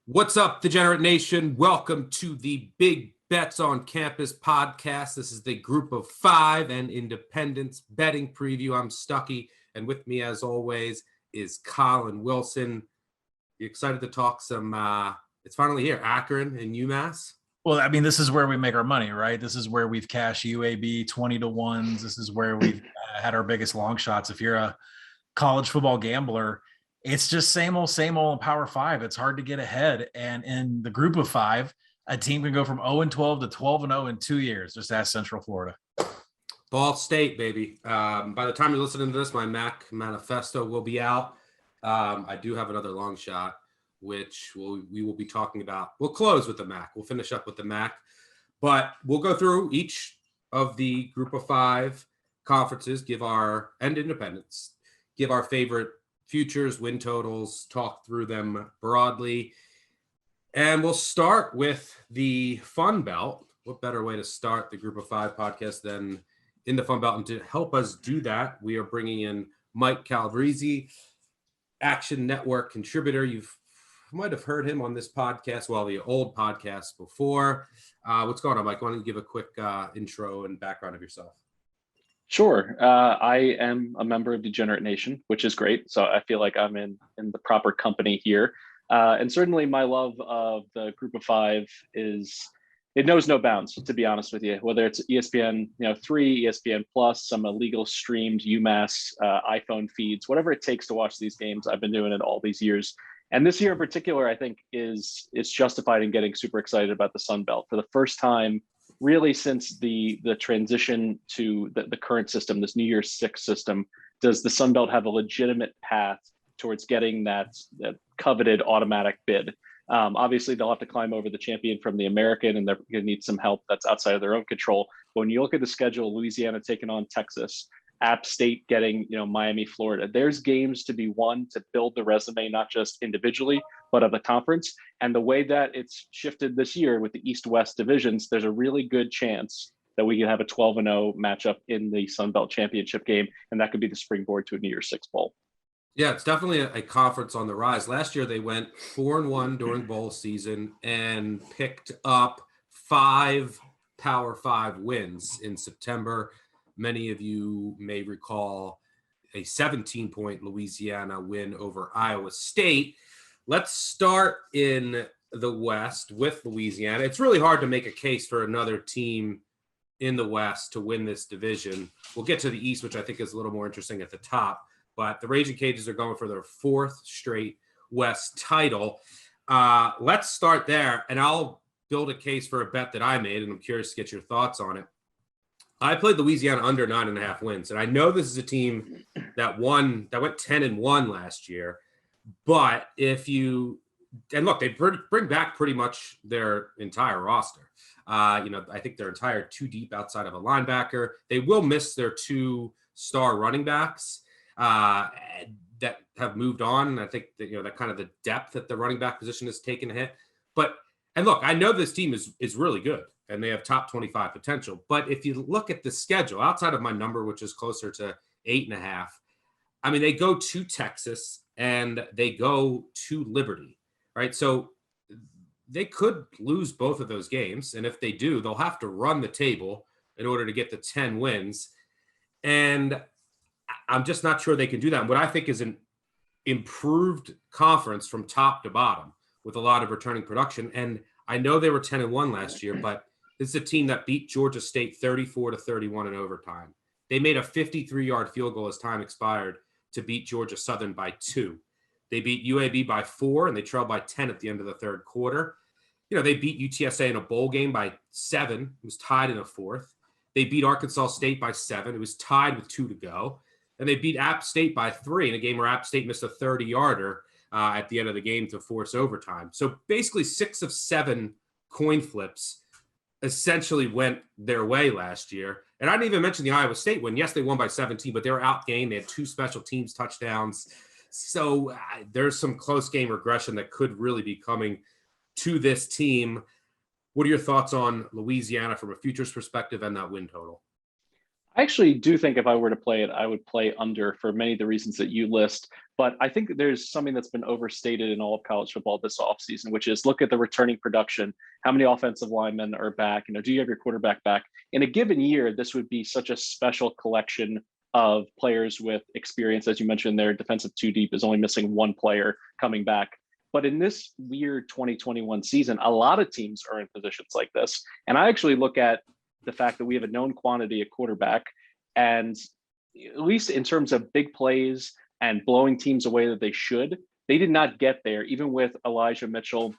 What's up, Degenerate Nation? Welcome to the Big Bets on Campus podcast. This is the Group of Five and Independence betting preview. I'm Stuckey, and with me, as always, is Colin Wilson. You excited to talk some, it's finally here, Akron and UMass? Well, I mean, this is where we make our money, right? This is where we've cashed UAB 20-1s. This is where we've had our biggest long shots. If you're a college football gambler, it's just same old in Power Five. It's hard to get ahead. And in the Group of Five, a team can go from 0-12 to 12-0 in 2 years. Just ask Central Florida. Ball State, baby. By the time you're listening to this, my MAC manifesto will be out. I do have another long shot, which we will be talking about. We'll close with the MAC. We'll finish up with the MAC. But we'll go through each of the Group of Five conferences, and independents, give our favorite futures, win totals, talk through them broadly. And we'll start with the Fun Belt. What better way to start the Group of Five podcast than in the Fun Belt? And to help us do that, we are bringing in Mike Calabrese, Action Network contributor. You might have heard him on this podcast, the old podcast before. What's going on, Mike? Why don't you give a quick intro and background of yourself? Sure. I am a member of Degenerate Nation, which is great. So I feel like I'm in the proper company here. And certainly my love of the Group of Five it knows no bounds, to be honest with you, whether it's ESPN 3, ESPN Plus, some illegal streamed UMass iPhone feeds, whatever it takes to watch these games. I've been doing it all these years. And this year in particular, I think is justified in getting super excited about the Sun Belt. For the first time, really since the transition to the current system, this New Year's Six system, does the Sun Belt have a legitimate path towards getting that coveted automatic bid? Obviously, they'll have to climb over the champion from the American, and they're going to need some help that's outside of their own control. But when you look at the schedule, Louisiana taking on Texas, App State getting Miami, Florida, there's games to be won to build the resume, not just individually, but of the conference. And the way that it's shifted this year with the East-West divisions, there's a really good chance that we can have a 12-0 matchup in the Sun Belt Championship game, and that could be the springboard to a New Year's Six bowl. Yeah, it's definitely a conference on the rise. Last year, they went 4-1 during bowl season and picked up 5 Power 5 wins in September. Many of you may recall a 17-point Louisiana win over Iowa State. Let's start in the West with Louisiana. It's really hard to make a case for another team in the West to win this division. We'll get to the East, which I think is a little more interesting at the top. But the Raging Cajuns are going for their 4th straight West title. Let's start there, and I'll build a case for a bet that I made, and I'm curious to get your thoughts on it. I played Louisiana under 9.5 wins, and I know this is a team that went 10-1 last year. But they bring back pretty much their entire roster. I think they're entire 2 deep outside of a linebacker. They will miss their 2 star running backs that have moved on. And I think that, that kind of the depth at the running back position has taken a hit. And look, I know this team is really good and they have top 25 potential. But if you look at the schedule outside of my number, which is closer to 8.5, I mean, they go to Texas and they go to Liberty, right? So they could lose both of those games. And if they do, they'll have to run the table in order to get the 10 wins. And I'm just not sure they can do that. And what I think is an improved conference from top to bottom with a lot of returning production. And I know they were 10-1 last year, but this is a team that beat Georgia State 34-31 in overtime. They made a 53-yard field goal as time expired to beat Georgia Southern by 2. They beat UAB by 4, and they trailed by 10 at the end of the third quarter. They beat UTSA in a bowl game by 7. It was tied in a 4th. They beat Arkansas State by 7. It was tied with 2 to go. And they beat App State by 3 in a game where App State missed a 30-yarder at the end of the game to force overtime. So basically 6 of 7 coin flips essentially went their way last year. And I didn't even mention the Iowa State win. Yes, they won by 17, but they were outgained. They had 2 special teams touchdowns. So there's some close game regression that could really be coming to this team. What are your thoughts on Louisiana from a futures perspective and that win total? I actually do think if I were to play it, I would play under for many of the reasons that you list. But I think there's something that's been overstated in all of college football this offseason, which is look at the returning production. How many offensive linemen are back? Do you have your quarterback back? In a given year, this would be such a special collection of players with experience. As you mentioned, their defensive two deep is only missing one player coming back. But in this weird 2021 season, a lot of teams are in positions like this. And I actually look at the fact that we have a known quantity at quarterback, and at least in terms of big plays and blowing teams away that they should, they did not get there, even with Elijah Mitchell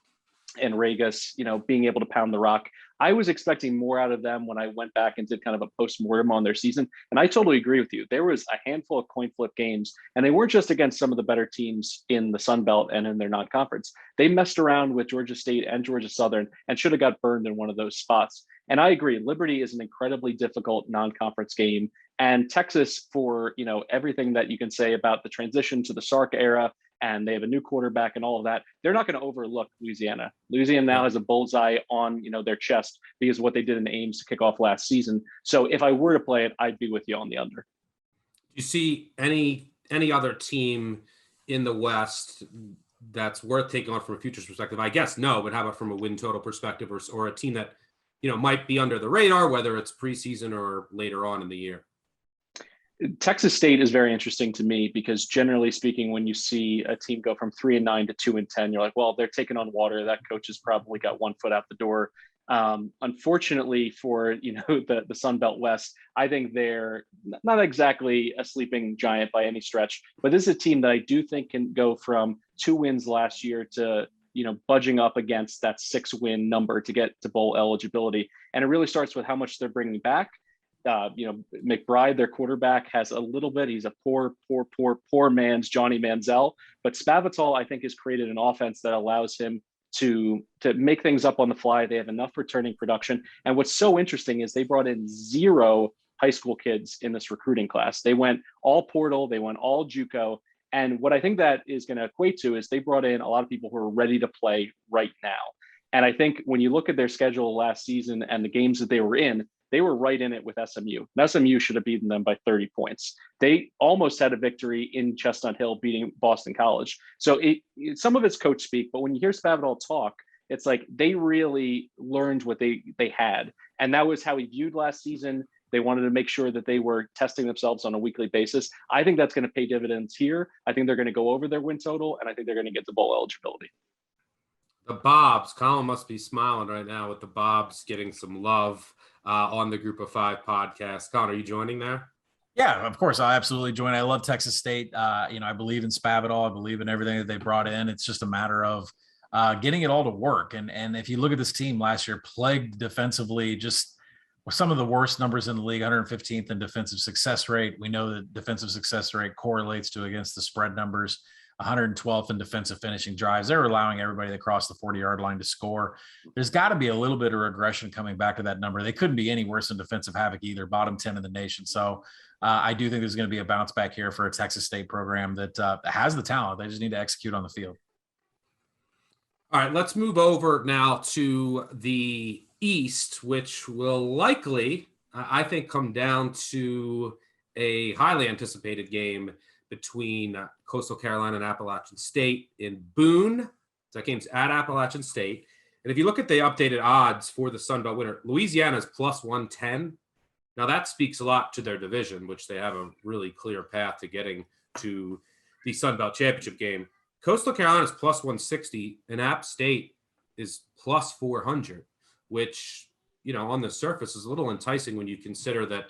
and Ragus, being able to pound the rock. I was expecting more out of them when I went back and did kind of a post-mortem on their season. And I totally agree with you. There was a handful of coin flip games, and they weren't just against some of the better teams in the Sun Belt and in their non-conference. They messed around with Georgia State and Georgia Southern and should have got burned in one of those spots. And I agree, Liberty is an incredibly difficult non-conference game. And Texas, for everything that you can say about the transition to the Sark era, and they have a new quarterback and all of that, they're not going to overlook Louisiana. Louisiana now has a bullseye on their chest because of what they did in Ames to kick off last season. So if I were to play it, I'd be with you on the under. Do you see any other team in the West that's worth taking on from a futures perspective? I guess no, but how about from a win total perspective, or a team that might be under the radar, whether it's preseason or later on in the year? Texas State is very interesting to me because generally speaking, when you see a team go from 3-9 to 2-10, you're like, well, they're taking on water. That coach has probably got one foot out the door. Unfortunately for the Sun Belt West, I think they're not exactly a sleeping giant by any stretch, but this is a team that I do think can go from 2 wins last year to budging up against that 6-win number to get to bowl eligibility. And it really starts with how much they're bringing back. McBride, their quarterback, has a little bit. He's a poor man's Johnny Manziel. But Spavital, I think, has created an offense that allows him to make things up on the fly. They have enough returning production. And what's so interesting is they brought in 0 high school kids in this recruiting class. They went all portal. They went all JUCO. And what I think that is going to equate to is they brought in a lot of people who are ready to play right now. And I think when you look at their schedule last season and the games that they were in, they were right in it with SMU. And SMU should have beaten them by 30 points. They almost had a victory in Chestnut Hill beating Boston College. So some of it's coach speak, but when you hear Spavital talk, it's like they really learned what they had. And that was how he viewed last season. They wanted to make sure that they were testing themselves on a weekly basis. I think that's going to pay dividends here. I think they're going to go over their win total, and I think they're going to get the bowl eligibility. The Bobs, Colin must be smiling right now with the Bobs getting some love on the Group of Five podcast. Colin, are you joining there? Yeah, of course. I absolutely join. I love Texas State. I believe in Spavital. I believe in everything that they brought in. It's just a matter of getting it all to work. And if you look at this team last year, plagued defensively, just some of the worst numbers in the league, 115th in defensive success rate. We know that defensive success rate correlates to against the spread numbers. 112th in defensive finishing drives. They're allowing everybody that crossed the 40-yard line to score. There's got to be a little bit of regression coming back to that number. They couldn't be any worse than defensive havoc either, bottom 10 in the nation. So I do think there's going to be a bounce back here for a Texas State program that has the talent. They just need to execute on the field. All right, let's move over now to the East, which will likely, I think, come down to a highly anticipated game between Coastal Carolina and Appalachian State in Boone. That game's at Appalachian State. And if you look at the updated odds for the Sun Belt winner, Louisiana is plus 110. Now that speaks a lot to their division, which they have a really clear path to getting to the Sun Belt championship game. Coastal Carolina is plus 160 and App State is plus 400, which, on the surface is a little enticing when you consider that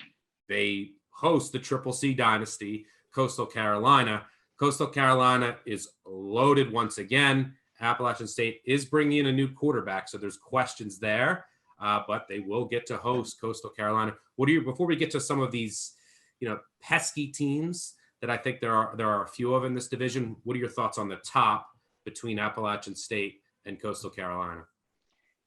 they host the Triple C dynasty, Coastal Carolina. Coastal Carolina is loaded once again. Appalachian State is bringing in a new quarterback, so there's questions there, but they will get to host Coastal Carolina. Before we get to some of these, pesky teams that I think there are a few of in this division, what are your thoughts on the top between Appalachian State and Coastal Carolina?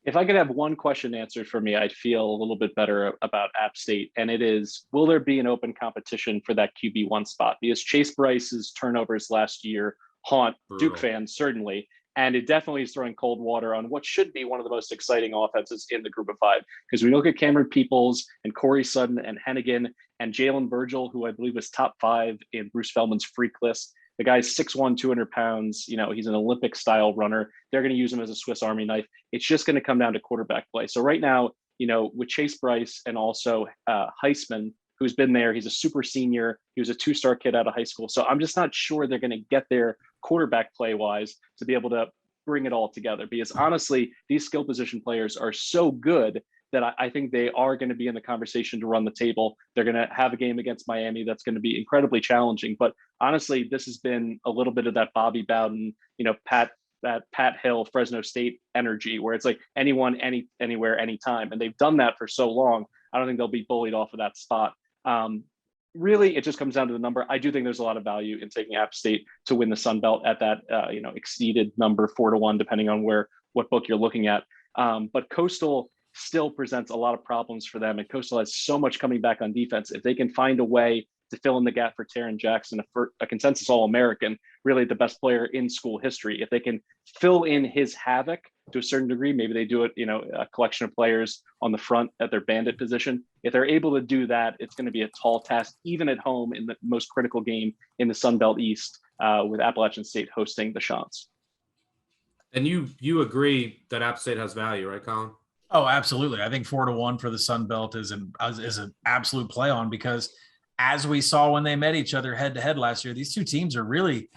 If I could have one question answered for me, I'd feel a little bit better about App State. And it is, will there be an open competition for that QB1 spot? Because Chase Bryce's turnovers last year haunt Duke fans, certainly. And it definitely is throwing cold water on what should be one of the most exciting offenses in the Group of Five. Because we look at Cameron Peoples and Corey Sutton and Hennigan and Jalen Virgil, who I believe was top 5 in Bruce Feldman's freak list. The guy's 6'1", 200 pounds. You know, he's an Olympic style runner. They're going to use him as a Swiss Army knife. It's just going to come down to quarterback play. So right now, you know, with Chase Bryce and also Heisman, who's been there, he's a super senior. He was a 2-star kid out of high school. So I'm just not sure they're going to get there quarterback play wise to be able to bring it all together, because honestly, these skill position players are so good that I think they are going to be in the conversation to run the table. They're going to have a game against Miami that's going to be incredibly challenging. But honestly, this has been a little bit of that Bobby Bowden, you know, Pat Hill, Fresno State energy, where it's like anyone, anywhere, anytime. And they've done that for so long. I don't think they'll be bullied off of that spot. Really, it just comes down to the number. I do think there's a lot of value in taking App State to win the Sun Belt at that, you know, exceeded number 4-1, depending on what book you're looking at. But Coastal still presents a lot of problems for them, and Coastal has so much coming back on defense. If they can find a way to fill in the gap for Taron Jackson, a consensus All-American, really the best player in school history, if they can fill in his havoc to a certain degree, maybe they do it, you know, a collection of players on the front at their bandit position. If they're able to do that, it's going to be a tall task, even at home in the most critical game in the Sun Belt East, with Appalachian State hosting the Chants. And you agree that App State has value, right, Colin? Oh, absolutely. I think 4-1 for the Sun Belt is an absolute play on, because as we saw when they met each other head to head last year, these two teams are really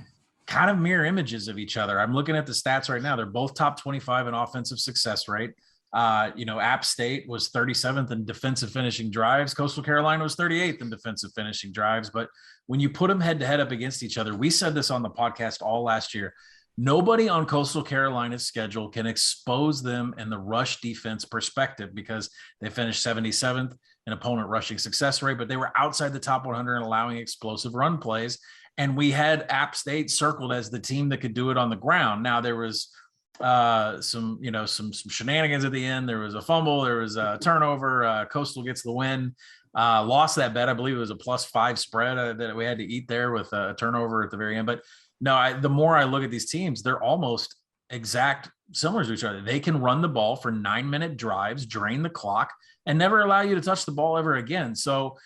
kind of mirror images of each other. I'm looking at the stats right now. They're both top 25 in offensive success rate. You know, App State was 37th in defensive finishing drives. Coastal Carolina was 38th in defensive finishing drives. But when you put them head to head up against each other, we said this on the podcast all last year. Nobody on Coastal Carolina's schedule can expose them in the rush defense perspective, because they finished 77th in opponent rushing success rate, but they were outside the top 100 and allowing explosive run plays. And we had App State circled as the team that could do it on the ground. Now there was some shenanigans at the end. There was a fumble, there was a turnover. Coastal gets the win. Lost that bet. I believe it was a +5 spread that we had to eat there with a turnover at the very end. But no, the more I look at these teams, they're almost exact similar to each other. They can run the ball for 9-minute drives, drain the clock, and never allow you to touch the ball ever again. So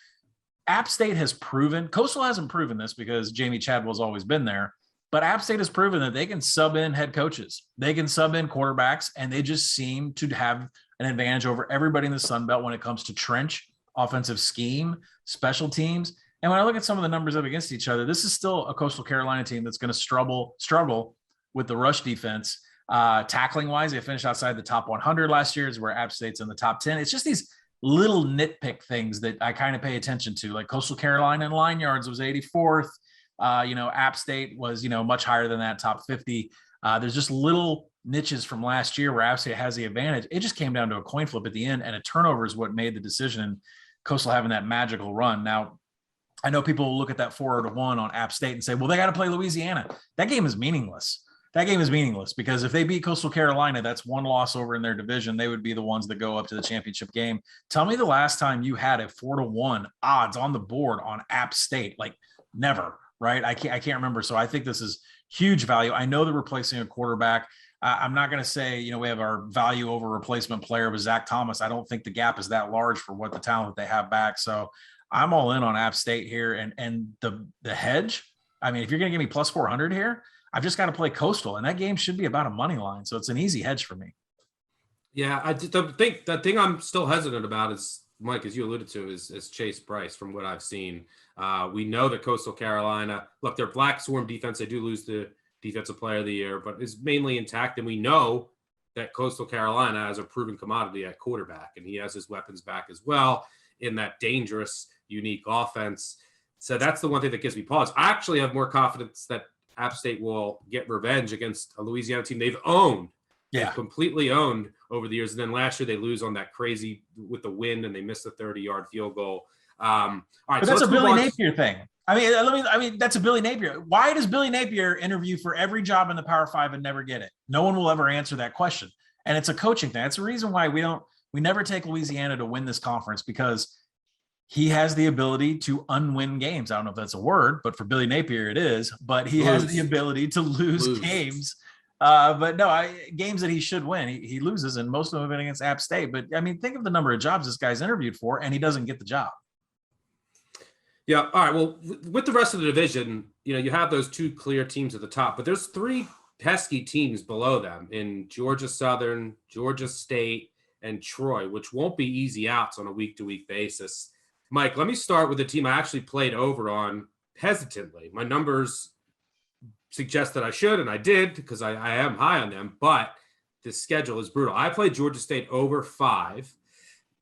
App State has proven, Coastal hasn't proven this because Jamie Chadwell's always been there, but App State has proven that they can sub in head coaches. They can sub in quarterbacks, and they just seem to have an advantage over everybody in the Sun Belt when it comes to trench, offensive scheme, special teams. And when I look at some of the numbers up against each other, this is still a Coastal Carolina team that's going to struggle with the rush defense. Tackling wise, they finished outside the top 100 last year, is where App State's in the top 10. It's just these little nitpick things that I kind of pay attention to. Like Coastal Carolina in line yards was 84th. App State was, much higher than that, top 50. There's just little niches from last year where App State has the advantage. It just came down to a coin flip at the end, and a turnover is what made the decision, and Coastal having that magical run. Now, I know people will look at that 4-1 on App State and say, well, they got to play Louisiana. That game is meaningless. Because if they beat Coastal Carolina, that's one loss over in their division. They would be the ones that go up to the championship game. Tell me the last time you had a 4-1 odds on the board on App State. Like, never, right? I can't remember. So I think this is huge value. I know they're replacing a quarterback. I'm not going to say, we have our value over replacement player with Zach Thomas. I don't think the gap is that large for what the talent that they have back. So I'm all in on App State here, and the hedge. I mean, if you're going to give me +400 here, I've just got to play Coastal, and that game should be about a money line. So it's an easy hedge for me. Yeah, the thing I'm still hesitant about is, Mike, as you alluded to, is Chase Bryce. From what I've seen, we know that Coastal Carolina, look, their Black Swarm defense, they do lose the Defensive Player of the Year, but is mainly intact. And we know that Coastal Carolina has a proven commodity at quarterback, and he has his weapons back as well in that dangerous, unique offense. So that's the one thing that gives me pause. I actually have more confidence that App State will get revenge against a Louisiana team they've owned. Yeah, completely owned over the years. And then last year they lose on that crazy with the wind, and they missed the 30-yard field goal. All right, but that's a Billy Napier thing. I mean, that's a Billy Napier. Why does Billy Napier interview for every job in the Power 5 and never get it? No one will ever answer that question. And it's a coaching thing. That's the reason why we never take Louisiana to win this conference, because he has the ability to unwin games. I don't know if that's a word, but for Billy Napier it is. But he has the ability to lose games. But no, games that he should win, he loses, and most of them have been against App State. But I mean, think of the number of jobs this guy's interviewed for, and he doesn't get the job. Yeah. All right. Well, with the rest of the division, you have those two clear teams at the top, but there's three pesky teams below them in Georgia Southern, Georgia State, and Troy, which won't be easy outs on a week-to-week basis. Mike, let me start with the team I actually played over on hesitantly. My numbers suggest that I should, and I did because I am high on them, but the schedule is brutal. I played Georgia State over 5,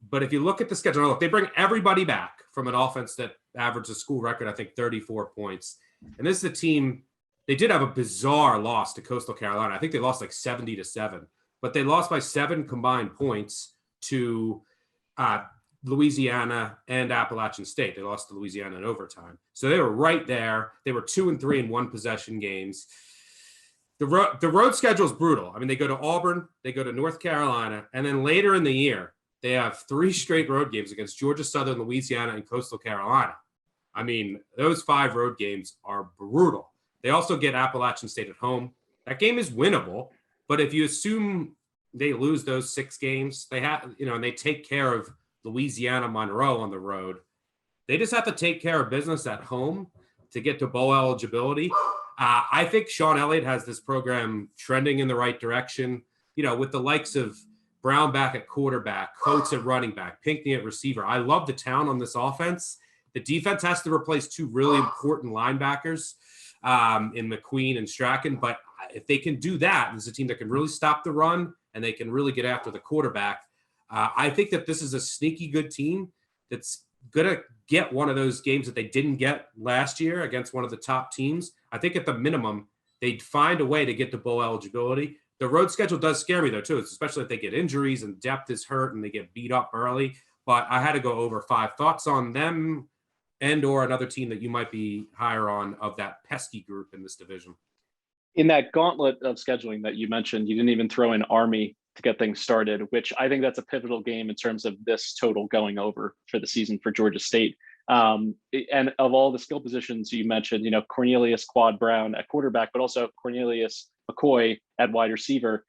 but if you look at the schedule, look, they bring everybody back from an offense that averaged a school record, I think, 34 points. And this is a team, they did have a bizarre loss to Coastal Carolina. I think they lost like 70-7, but they lost by 7 combined points to Louisiana and Appalachian State. They lost to Louisiana in overtime. So they were right there. They were 2-3 in one possession games. The road schedule is brutal. I mean, they go to Auburn, they go to North Carolina, and then later in the year, they have 3 straight road games against Georgia Southern, Louisiana, and Coastal Carolina. I mean, those 5 road games are brutal. They also get Appalachian State at home. That game is winnable, but if you assume they lose those 6 games, they have, and they take care of Louisiana Monroe on the road, they just have to take care of business at home to get to bowl eligibility. I think Sean Elliott has this program trending in the right direction, with the likes of Brown back at quarterback, Coates at running back, Pinckney at receiver. I love the talent on this offense. The defense has to replace 2 really important linebackers in McQueen and Strachan. But if they can do that, there's a team that can really stop the run and they can really get after the quarterback. I think that this is a sneaky good team that's going to get one of those games that they didn't get last year against one of the top teams. I think at the minimum, they'd find a way to get to bowl eligibility. The road schedule does scare me, though, too, especially if they get injuries and depth is hurt and they get beat up early. But I had to go over 5. Thoughts on them and or another team that you might be higher on of that pesky group in this division? In that gauntlet of scheduling that you mentioned, you didn't even throw in Army to get things started, which I think that's a pivotal game in terms of this total going over for the season for Georgia State. And of all the skill positions you mentioned, Cornelius Quad Brown at quarterback, but also Cornelius McCoy at wide receiver,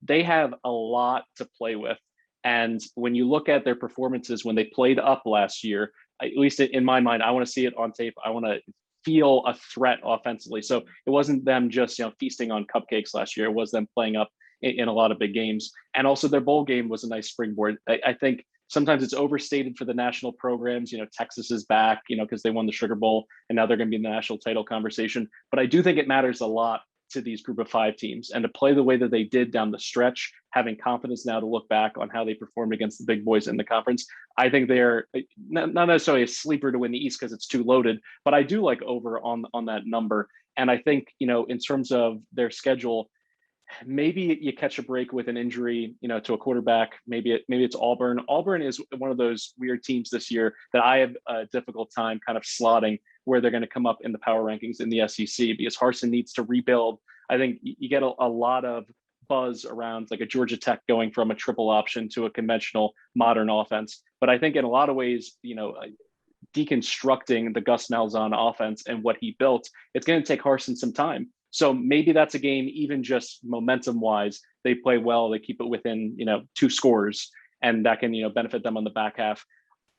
they have a lot to play with. And when you look at their performances when they played up last year, at least in my mind, I want to see it on tape. I want to feel a threat offensively. So it wasn't them just, feasting on cupcakes last year. It was them playing up in a lot of big games. And also their bowl game was a nice springboard. I think sometimes it's overstated for the national programs. Texas is back, because they won the Sugar Bowl and now they're going to be in the national title conversation. But I do think it matters a lot to these group of 5 teams, and to play the way that they did down the stretch, having confidence now to look back on how they performed against the big boys in the conference. I think they're not necessarily a sleeper to win the East because it's too loaded, but I do like over on that number. And I think, in terms of their schedule, maybe you catch a break with an injury, to a quarterback. Maybe it's Auburn. Auburn is one of those weird teams this year that I have a difficult time kind of slotting where they're going to come up in the power rankings in the SEC, because Harsin needs to rebuild. I think you get a lot of buzz around like a Georgia Tech going from a triple option to a conventional modern offense. But I think in a lot of ways, deconstructing the Gus Malzahn offense and what he built, it's going to take Harsin some time. So maybe that's a game, even just momentum wise, they play well, they keep it within, 2 scores, and that can, benefit them on the back half.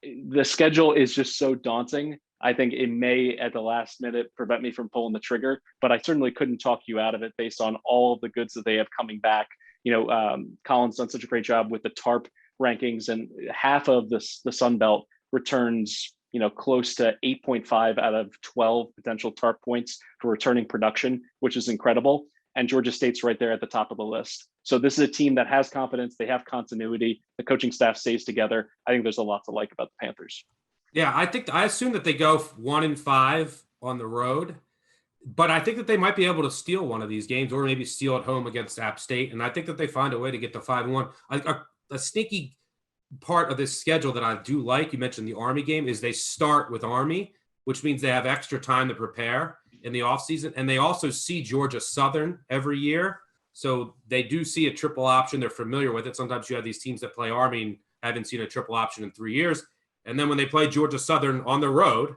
The schedule is just so daunting. I think it may at the last minute prevent me from pulling the trigger, but I certainly couldn't talk you out of it based on all of the goods that they have coming back. Colin's done such a great job with the TARP rankings, and half of the Sun Belt returns, close to 8.5 out of 12 potential TARP points for returning production, which is incredible. And Georgia State's right there at the top of the list. So this is a team that has confidence. They have continuity. The coaching staff stays together. I think there's a lot to like about the Panthers. Yeah, I assume that they go 1-5 on the road, but I think that they might be able to steal one of these games, or maybe steal at home against App State. And I think that they find a way to get to 5-1. A sneaky part of this schedule that I do like, you mentioned the Army game, is they start with Army, which means they have extra time to prepare in the offseason. And they also see Georgia Southern every year. So they do see a triple option. They're familiar with it. Sometimes you have these teams that play Army and haven't seen a triple option in 3 years. And then when they play Georgia Southern on the road,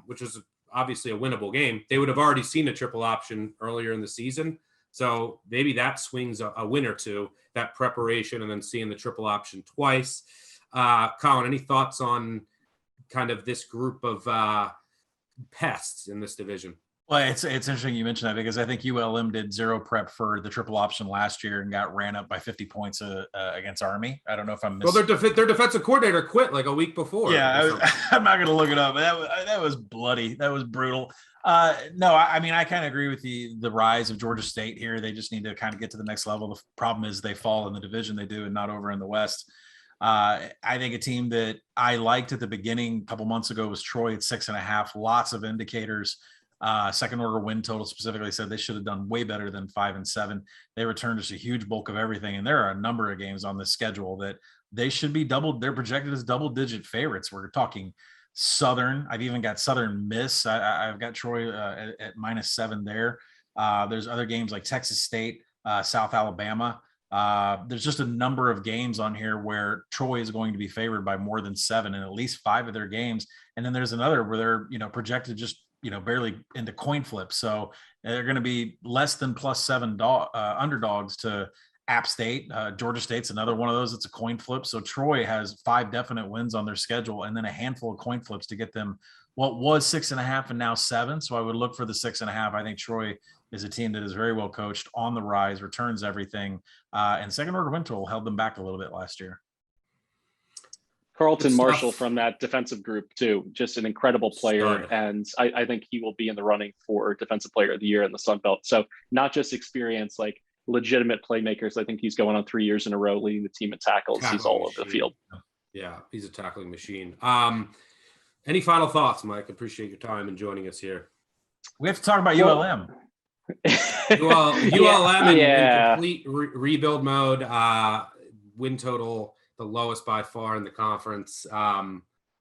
which was obviously a winnable game, they would have already seen a triple option earlier in the season. So maybe that swings a win or two, that preparation, and then seeing the triple option twice. Colin, any thoughts on kind of this group of pests in this division. Well, it's interesting you mentioned that because I think ULM did zero prep for the triple option last year and got ran up by 50 points against Army. I don't know if I'm Well, their defensive coordinator quit like a week before. Yeah, I'm not going to look it up. That was bloody. That was brutal. No, I mean, I kind of agree with the rise of Georgia State here. They just need to kind of get to the next level. The problem is they fall in the division they do and not over in the West. I think a team that I liked at the beginning a couple months ago was Troy at 6.5. Lots of indicators. Second order win total specifically said they should have done way better than 5 and 7. They returned just a huge bulk of everything. And there are a number of games on this schedule that they should be they're projected as double-digit favorites. We're talking Southern. I've even got Southern Miss. I've got Troy at -7 there. There's other games like Texas State, South Alabama. There's just a number of games on here where Troy is going to be favored by more than 7 in at least 5 of their games. And then there's another where they're, projected just, barely into coin flip. So they're going to be less than +7 underdogs to App State. Georgia State's another one of those. It's a coin flip. So Troy has 5 definite wins on their schedule and then a handful of coin flips to get them what was 6.5 and now 7. So I would look for the 6.5. I think Troy is a team that is very well coached, on the rise, returns everything. And second order win total held them back a little bit last year. Carlton Marshall from that defensive group too, just an incredible player. And I think he will be in the running for defensive player of the year in the Sun Belt. So not just experience, like legitimate playmakers. I think he's going on 3 years in a row, leading the team in tackles. He's all over the field. Yeah, he's a tackling machine. Any final thoughts, Mike? Appreciate your time and joining us here. We have to talk about ULM. ULM in complete rebuild mode. Win total the lowest by far in the conference.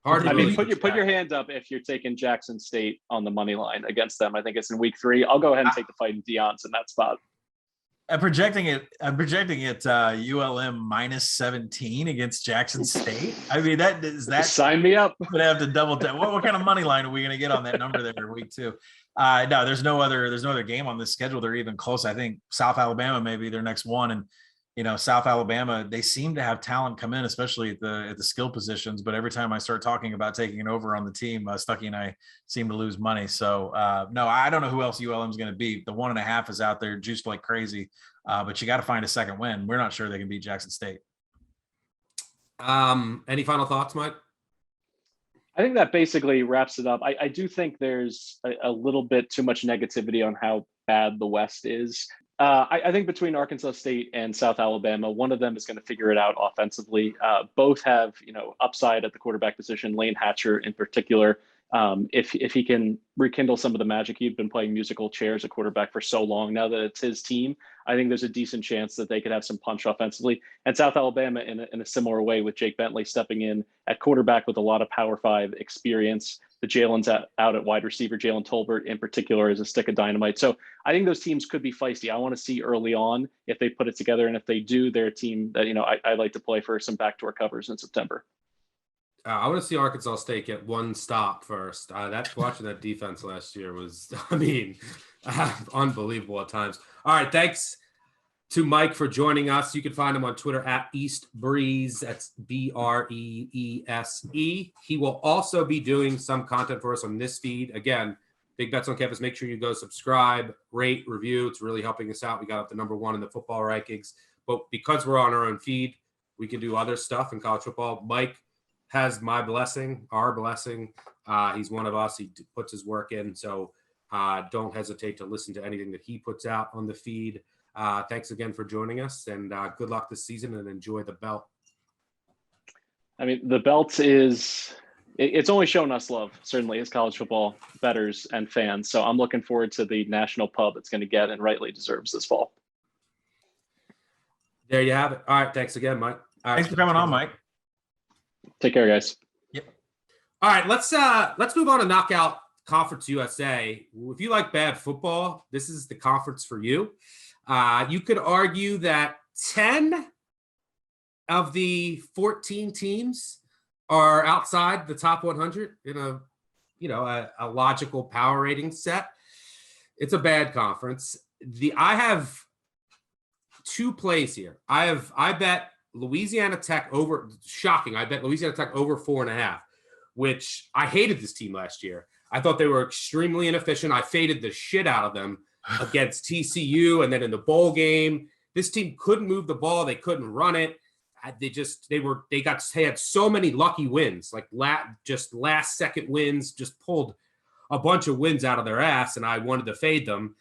Put your hand up if you're taking Jackson State on the money line against them. I think it's in week 3. I'll go ahead and take the Fighting Deons in that spot. I'm projecting it ULM -17 against Jackson State. I mean, that sign me up. Would have to double check. What kind of money line are we going to get on that number there in week 2? No, there's no other game on this schedule. They're even close. I think South Alabama may be their next one. And, South Alabama, they seem to have talent come in, especially at the skill positions. But every time I start talking about taking it over on the team, Stuckey and I seem to lose money. So, no, I don't know who else ULM is going to beat. The 1.5 is out there juiced like crazy. But you got to find a second win. We're not sure they can beat Jackson State. Any final thoughts, Mike? I think that basically wraps it up. I do think there's a little bit too much negativity on how bad the West is. I think between Arkansas State and South Alabama, one of them is going to figure it out offensively. Both have, upside at the quarterback position. Lane Hatcher in particular, if he can rekindle some of the magic, he'd been playing musical chairs at quarterback for so long. Now that it's his team, I think there's a decent chance that they could have some punch offensively. And South Alabama in a similar way, with Jake Bentley stepping in at quarterback with a lot of Power 5 experience. The Jalen's out at wide receiver. Jalen Tolbert in particular is a stick of dynamite. So I think those teams could be feisty. I want to see early on if they put it together. And if they do, they're a team that, I'd like to play for some backdoor covers in September. I want to see Arkansas State get one stop first. Watching that defense last year was, unbelievable at times. All right, thanks to Mike for joining us. You can find him on Twitter at East Breeze. That's BREESE. He will also be doing some content for us on this feed. Again, Big Bets on Campus. Make sure you go subscribe, rate, review. It's really helping us out. We got up to number 1 in the football rankings. But because we're on our own feed, we can do other stuff in college football. Mike has my blessing, our blessing. He's one of us. He puts his work in. So don't hesitate to listen to anything that he puts out on the feed. Thanks again for joining us, and good luck this season, and enjoy the belt. The belt it's only shown us love, certainly, as college football bettors and fans. So I'm looking forward to the national pub it's going to get, and rightly deserves this fall. There you have it. All right. Thanks again, Mike. Thanks for coming on, Mike. Take care, guys. Yep. All right, let's move on to Knockout Conference USA. If you like bad football, this is the conference for you. You could argue that 10 of the 14 teams are outside the top 100 in a logical power rating set. It's a bad conference. I have 2 plays here. I bet Louisiana Tech over. Shocking. I bet Louisiana Tech over 4.5, which I hated this team last year. I thought they were extremely inefficient. I faded the shit out of them against TCU, and then in the bowl game, this team couldn't move the ball. They couldn't run it. They had so many lucky wins, like last second wins, just pulled a bunch of wins out of their ass, and I wanted to fade them.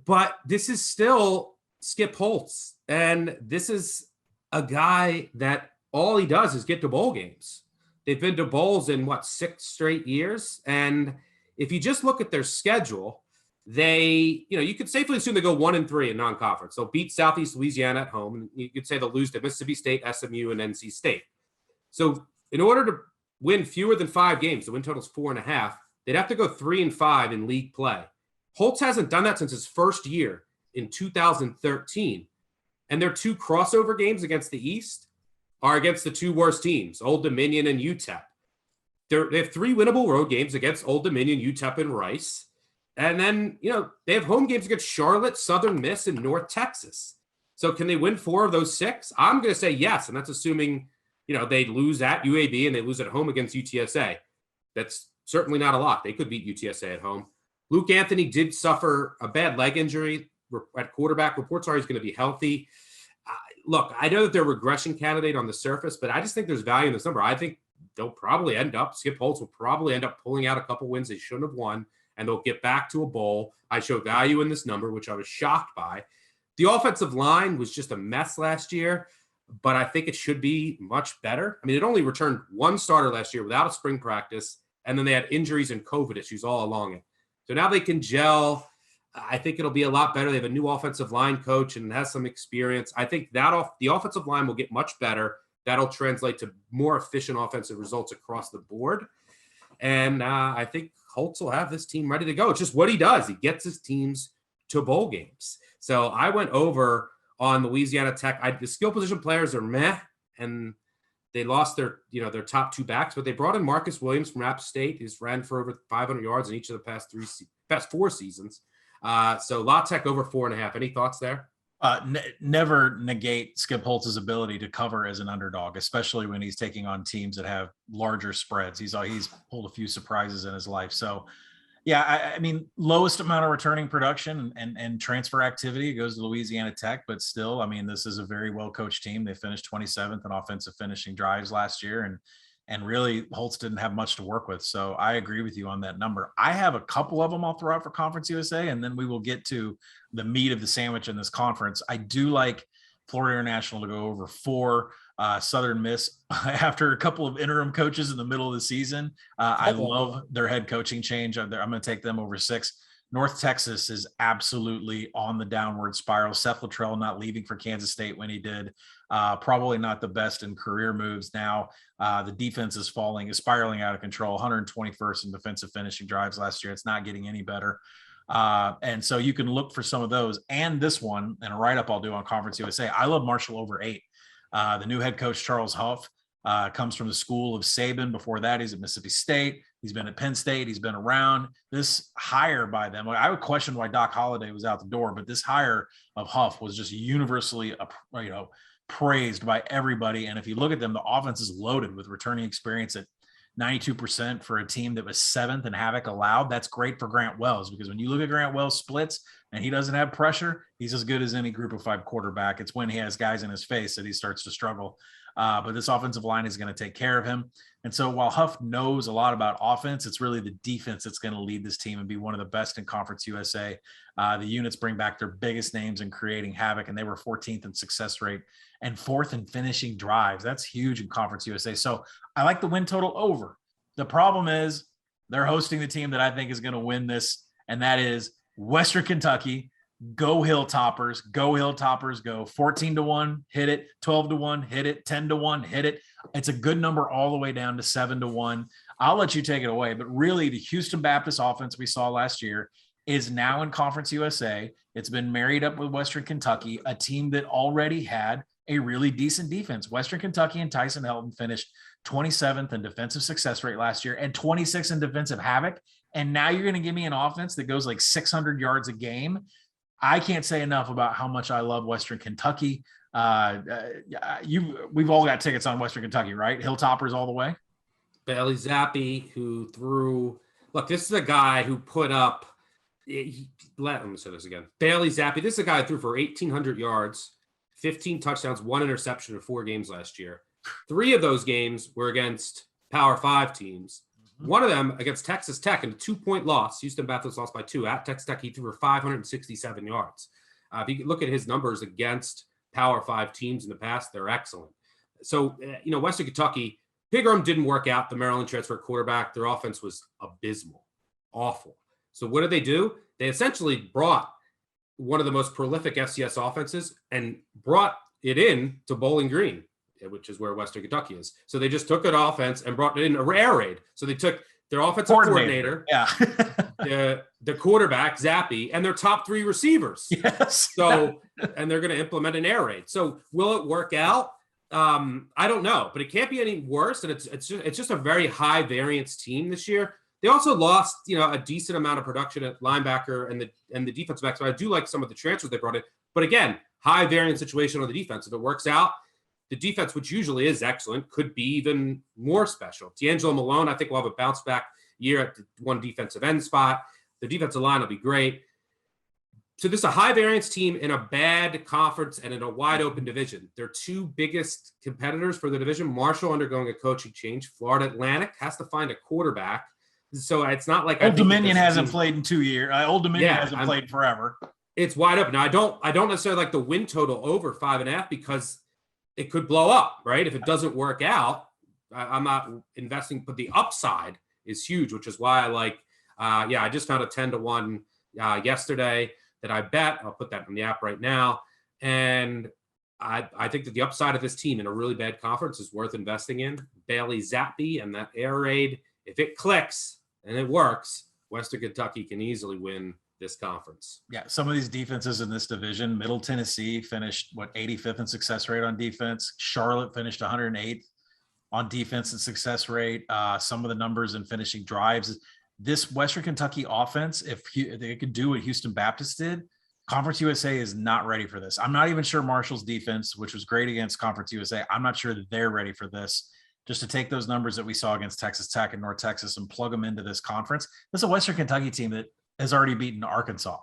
But this is still Skip Holtz, and this is a guy that all he does is get to bowl games. They've been to bowls in 6 straight years, and if you just look at their schedule, you could safely assume they go 1-3 in non-conference. They'll beat Southeast Louisiana at home, and you could say they'll lose to Mississippi State, SMU, and NC State. So in order to win fewer than 5 games, the win total is 4.5. They'd have to go 3-5 in league play. Holtz hasn't done that since his first year in 2013. And their 2 crossover games against the East are against the 2 worst teams, Old Dominion and UTEP. They have 3 winnable road games against Old Dominion, UTEP, and Rice. And then, they have home games against Charlotte, Southern Miss, and North Texas. So can they win 4 of those 6? I'm going to say yes. And that's assuming, they lose at UAB and they lose at home against UTSA. That's certainly not a lot. They could beat UTSA at home. Luke Anthony did suffer a bad leg injury at quarterback. Reports are he's going to be healthy. Look, I know that they're a regression candidate on the surface, but I just think there's value in this number. I think Skip Holtz will probably end up pulling out a couple wins they shouldn't have won, and they'll get back to a bowl. I show value in this number, which I was shocked by. The offensive line was just a mess last year, but I think it should be much better. I mean, it only returned 1 starter last year without a spring practice, and then they had injuries and COVID issues all along it. So now they can gel. I think it'll be a lot better. They have a new offensive line coach and has some experience. I think the offensive line will get much better. That'll translate to more efficient offensive results across the board. And I think Holtz will have this team ready to go. It's just what he does. He gets his teams to bowl games. So I went over on Louisiana Tech. The skill position players are meh, and they lost their top 2 backs, but they brought in Marcus Williams from App State, who's ran for over 500 yards in each of the past 4 seasons. So La Tech over 4.5. Any thoughts there? Never negate Skip Holtz's ability to cover as an underdog, especially when he's taking on teams that have larger spreads. He's pulled a few surprises in his life. So, yeah, I mean, lowest amount of returning production and transfer activity goes to Louisiana Tech, but still, I mean, this is a very well-coached team. They finished 27th in offensive finishing drives last year, and really Holtz didn't have much to work with. So I agree with you on that number. I have a couple of them I'll throw out for Conference USA, and then we will get to the meat of the sandwich in this conference. I do like Florida International to go over 4. Southern Miss, after a couple of interim coaches in the middle of the season, I love their head coaching change. I'm going to take them over 6. North Texas is absolutely on the downward spiral. Seth Luttrell not leaving for Kansas State when he did. Probably not the best in career moves now. The defense is spiraling out of control. 121st in defensive finishing drives last year. It's not getting any better. And so you can look for some of those. And this one, and a write-up I'll do on Conference USA, I love Marshall over 8. The new head coach, Charles Huff, comes from the school of Saban. Before that, he's at Mississippi State. He's been at Penn State. He's been around. This hire by them, I would question why Doc Holliday was out the door, but this hire of Huff was just universally, praised by everybody. And if you look at them, the offense is loaded with returning experience at 92% for a team that was 7th in havoc allowed. That's great for Grant Wells, because when you look at Grant Wells splits and he doesn't have pressure, he's as good as any group of 5 quarterback. It's when he has guys in his face that he starts to struggle. But this offensive line is going to take care of him. And so while Huff knows a lot about offense, it's really the defense that's going to lead this team and be one of the best in Conference USA. The units bring back their biggest names in creating havoc, and they were 14th in success rate and 4th in finishing drives. That's huge in Conference USA. So I like the win total over. The problem is they're hosting the team that I think is going to win this, and that is Western Kentucky. Go Hilltoppers, go Hilltoppers, go. 14-1, hit it. 12-1, hit it. 10-1, hit it. It's a good number all the way down to 7-1. I'll let you take it away, but really the Houston Baptist offense we saw last year is now in Conference USA. It's been married up with Western Kentucky, a team that already had a really decent defense. Western Kentucky and Tyson Helton finished 27th in defensive success rate last year and 26th in defensive havoc. And now you're going to give me an offense that goes like 600 yards a game. I can't say enough about how much I love Western Kentucky. We've all got tickets on Western Kentucky, right? Hilltoppers all the way. Bailey Zappi, who threw Look, this is a guy who put up. Let me say this again. Bailey Zappi. This is a guy who threw for 1,800 yards, 15 touchdowns, 1 interception in 4 games last year. 3 of those games were against Power 5 teams. One of them against Texas Tech in a 2-point loss. Houston Baptist lost by 2. At Texas Tech, he threw for 567 yards. If you look at his numbers against Power 5 teams in the past, they're excellent. So, Western Kentucky, Pigram didn't work out. The Maryland transfer quarterback, their offense was abysmal, awful. So what did they do? They essentially brought one of the most prolific FCS offenses and brought it in to Bowling Green, which is where Western Kentucky is. So they just took an offense and brought it in a air raid. So they took their offensive coordinator, the quarterback, Zappi, and their top 3 receivers. Yes. So, and they're going to implement an air raid. So will it work out? I don't know, but it can't be any worse. And it's just a very high variance team this year. They also lost, a decent amount of production at linebacker and the defensive backs. So I do like some of the transfers they brought in. But again, high variance situation on the defense. If it works out, the defense, which usually is excellent, could be even more special. D'Angelo Malone, I think, will have a bounce back year at the one defensive end spot. The defensive line will be great. So this is a high variance team in a bad conference and in a wide open division. Their 2 biggest competitors for the division, Marshall undergoing a coaching change. Florida Atlantic has to find a quarterback. So it's not like Old Dominion hasn't played in 2 years. Old Dominion hasn't played forever. It's wide open. Now, I don't necessarily like the win total over 5.5 because it could blow up, right? If it doesn't work out, I'm not investing, but the upside is huge, which is why I like, I just found a 10-1 yesterday that I bet. I'll put that in the app right now. And I think that the upside of this team in a really bad conference is worth investing in. Bailey Zappi and that air raid, if it clicks and it works, Western Kentucky can easily win this conference. Yeah, some of these defenses in this division, Middle Tennessee finished 85th in success rate on defense. Charlotte finished 108th on defense and success rate. Some of the numbers in finishing drives. This Western Kentucky offense, if they could do what Houston Baptist did, Conference USA is not ready for this. I'm not even sure Marshall's defense, which was great against Conference USA, I'm not sure that they're ready for this. Just to take those numbers that we saw against Texas Tech and North Texas and plug them into this conference. This is a Western Kentucky team that has already beaten Arkansas.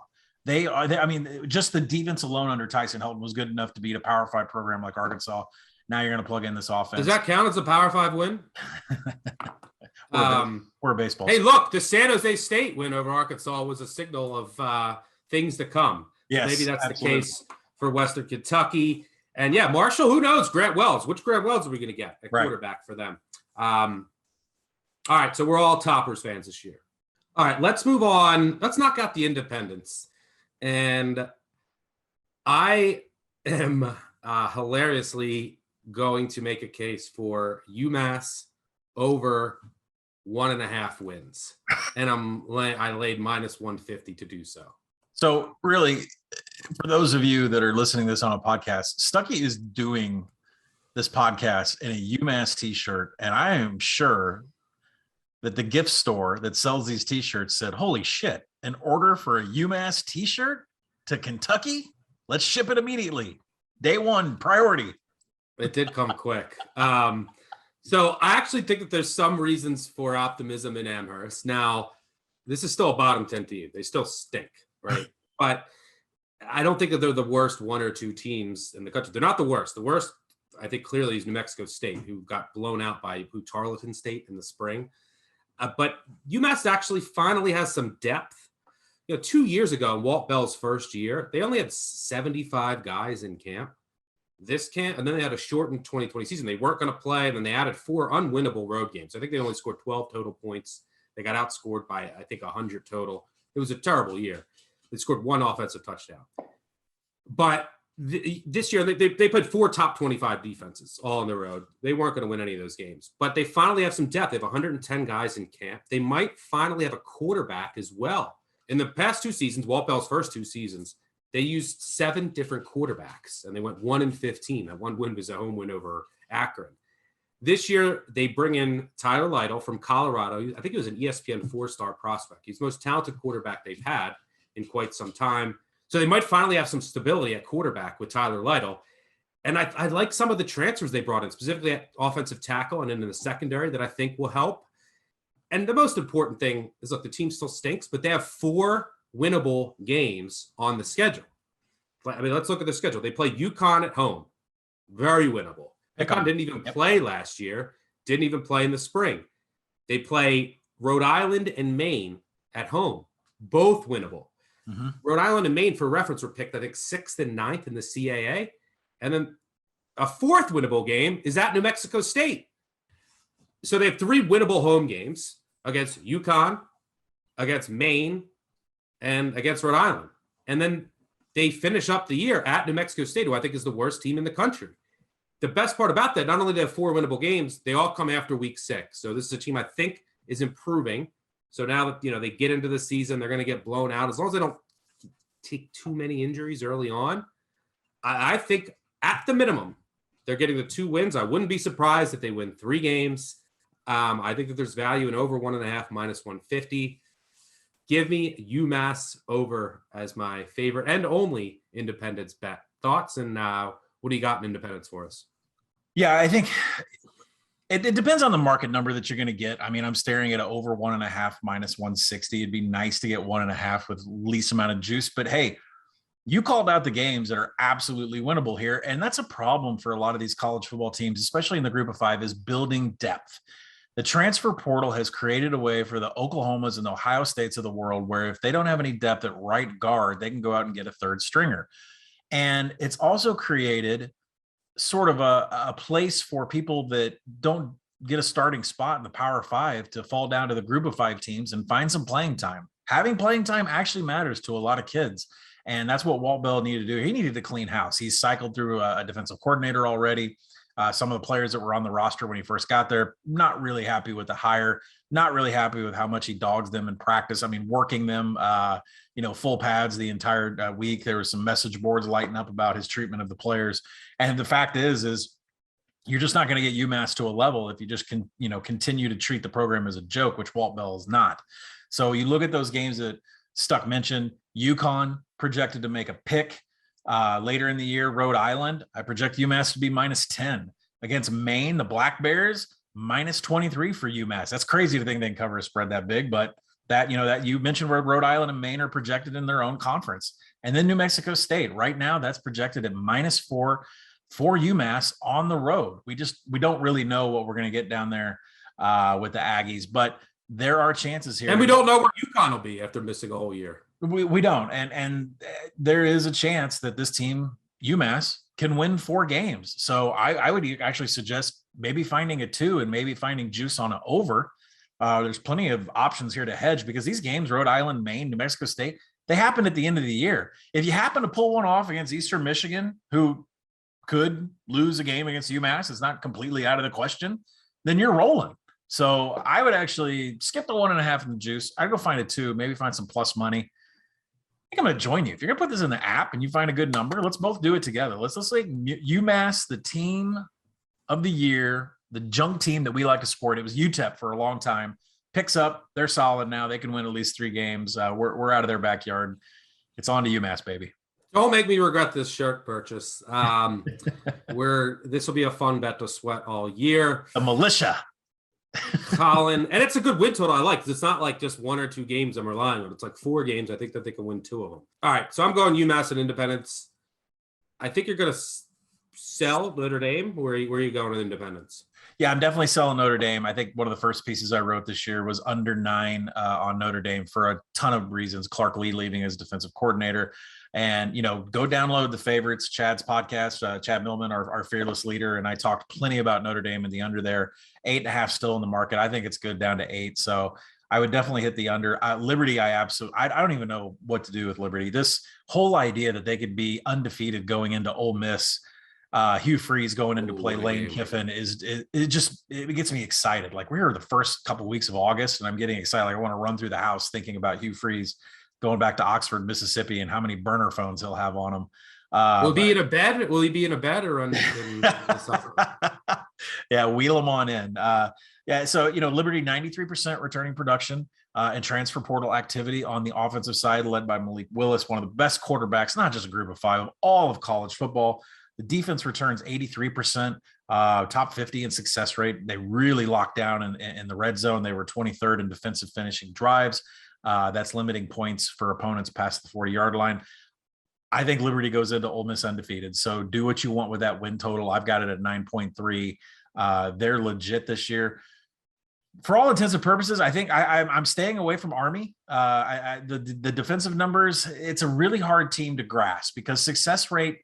Just the defense alone under Tyson Helton was good enough to beat a Power 5 program like Arkansas. Now you're going to plug in this offense. Does that count as a Power 5 win? Or baseball. Hey, look, the San Jose State win over Arkansas was a signal of things to come. Yes, maybe that's absolutely the case for Western Kentucky. And Marshall, who knows? Grant Wells. Which Grant Wells are we going to get at quarterback for them? All right, so we're all Toppers fans this year. All right, let's move on. Let's knock out the independents. And I am hilariously going to make a case for UMass over 1.5 wins. And I laid minus 150 to do so. So really, for those of you that are listening to this on a podcast, Stuckey is doing this podcast in a UMass t-shirt. And I am sure that the gift store that sells these t-shirts said, holy shit, an order for a UMass t-shirt to Kentucky? Let's ship it immediately. Day 1, priority. It did come quick. So I actually think that there's some reasons for optimism in Amherst. Now, this is still a bottom 10 team. They still stink, right? But I don't think that they're the worst 1 or 2 teams in the country. They're not the worst. The worst, I think, clearly is New Mexico State, who got blown out by Tarleton State in the spring. But UMass actually finally has some depth. 2 years ago, in Walt Bell's first year, they only had 75 guys in camp. This camp, and then they had a shortened 2020 season. They weren't going to play, and then they added 4 unwinnable road games. I think they only scored 12 total points. They got outscored by, I think, 100 total. It was a terrible year. They scored 1 offensive touchdown. But this year, they played 4 top 25 defenses all on the road. They weren't going to win any of those games. But they finally have some depth. They have 110 guys in camp. They might finally have a quarterback as well. In the past 2 seasons, Walt Bell's first 2 seasons, they used 7 different quarterbacks, and they went 1-15. That one win was a home win over Akron. This year, they bring in Tyler Lytle from Colorado. I think he was an ESPN 4-star prospect. He's the most talented quarterback they've had in quite some time. So they might finally have some stability at quarterback with Tyler Lytle. And I like some of the transfers they brought in, specifically at offensive tackle and in the secondary, that I think will help. And the most important thing is, look, the team still stinks, but they have 4 winnable games on the schedule. I mean, let's look at the schedule. They play UConn at home. Very winnable. UConn didn't even play last year. Didn't even play in the spring. They play Rhode Island and Maine at home. Both winnable. Mm-hmm. Rhode Island and Maine, for reference, were picked, I think, 6th and 9th in the CAA. And then a 4th winnable game is at New Mexico State. So they have 3 winnable home games against UConn, against Maine, and against Rhode Island. And then they finish up the year at New Mexico State, who I think is the worst team in the country. The best part about that, not only do they have 4 winnable games, they all come after week 6. So this is a team I think is improving. So now that, they get into the season, they're going to get blown out. As long as they don't take too many injuries early on, I think at the minimum, they're getting the 2 wins. I wouldn't be surprised if they win 3 games. I think that there's value in over 1.5 minus 150. Give me UMass over as my favorite and only Independence bet. Thoughts, and what do you got in Independence for us? Yeah, I think it depends on the market number that you're going to get. I mean, I'm staring at over 1.5 minus 160. It'd be nice to get 1.5 with least amount of juice, but hey, you called out the games that are absolutely winnable here. And that's a problem for a lot of these college football teams, especially in the group of 5, is building depth. The transfer portal has created a way for the Oklahomas and the Ohio States of the world where if they don't have any depth at right guard, they can go out and get a 3rd stringer. And it's also created sort of a place for people that don't get a starting spot in the Power 5 to fall down to the group of 5 teams and find some playing time. Having playing time actually matters to a lot of kids. And that's what Walt Bell needed to do. He needed to clean house. He's cycled through a defensive coordinator already. Some of the players that were on the roster when he first got there, not really happy with the hire, not really happy with how much he dogs them in practice. I mean, working them, full pads the entire week. There were some message boards lighting up about his treatment of the players. And the fact is you're just not going to get UMass to a level if you just continue to treat the program as a joke, which Walt Bell is not. So you look at those games that Stuck mentioned. UConn projected to make a pick. Later in the year, Rhode Island, I project UMass to be minus 10. Against Maine, the Black Bears, minus 23 for UMass. That's crazy to think they can cover a spread that big, but that you mentioned where Rhode Island and Maine are projected in their own conference. And then New Mexico State, right now, that's projected at minus 4 for UMass on the road. We don't really know what we're going to get down there with the Aggies, but there are chances here. And we don't know where UConn will be after missing a whole year. We don't. And there is a chance that this team, UMass, can win 4 games. So I would actually suggest maybe finding a 2 and maybe finding juice on an over. There's plenty of options here to hedge because these games, Rhode Island, Maine, New Mexico State, they happen at the end of the year. If you happen to pull one off against Eastern Michigan, who could lose a game against UMass, it's not completely out of the question, then you're rolling. So I would actually skip the 1.5 in the juice. I'd go find a 2, maybe find some plus money. I think I'm going to join you. If you're going to put this in the app and you find a good number, let's both do it together. Let's like UMass, the team of the year, the junk team that we like to support. It was UTEP for a long time. Picks up. They're solid now. They can win at least 3 games. We're out of their backyard. It's on to UMass, baby. Don't make me regret this shirt purchase. This will be a fun bet to sweat all year. The militia. Colin, and it's a good win total I like because it's not like just 1 or 2 games I'm relying on. It's like 4 games. I think that they can win 2 of them. All right, so I'm going UMass and Independence. I think you're going to sell Notre Dame. Where are you going with Independence? Yeah, I'm definitely selling Notre Dame. I think one of the first pieces I wrote this year was under 9 on Notre Dame for a ton of reasons. Clark Lee leaving as defensive coordinator. And, go download the favorites, Chad's podcast, Chad Millman, our fearless leader. And I talked plenty about Notre Dame and the under there. 8.5 still in the market. I think it's good down to 8. So I would definitely hit the under. Liberty, I don't even know what to do with Liberty. This whole idea that they could be undefeated going into Ole Miss, Hugh Freeze going into play Lane Kiffin it gets me excited. Like we were the first couple of weeks of August and I'm getting excited. Like I want to run through the house thinking about Hugh Freeze going back to Oxford, Mississippi, and how many burner phones he'll have on him. Will he be in a bed? Will he be in a bed or in Yeah, wheel him on in. So Liberty 93% returning production and transfer portal activity on the offensive side, led by Malik Willis, one of the best quarterbacks, not just a group of 5, of all of college football. The defense returns 83%, top 50 in success rate. They really locked down in the red zone. They were 23rd in defensive finishing drives. That's limiting points for opponents past the 40-yard line. I think Liberty goes into Ole Miss undefeated. So do what you want with that win total. I've got it at 9.3. They're legit this year. For all intents and purposes, I think I'm staying away from Army. The defensive numbers, it's a really hard team to grasp because success rate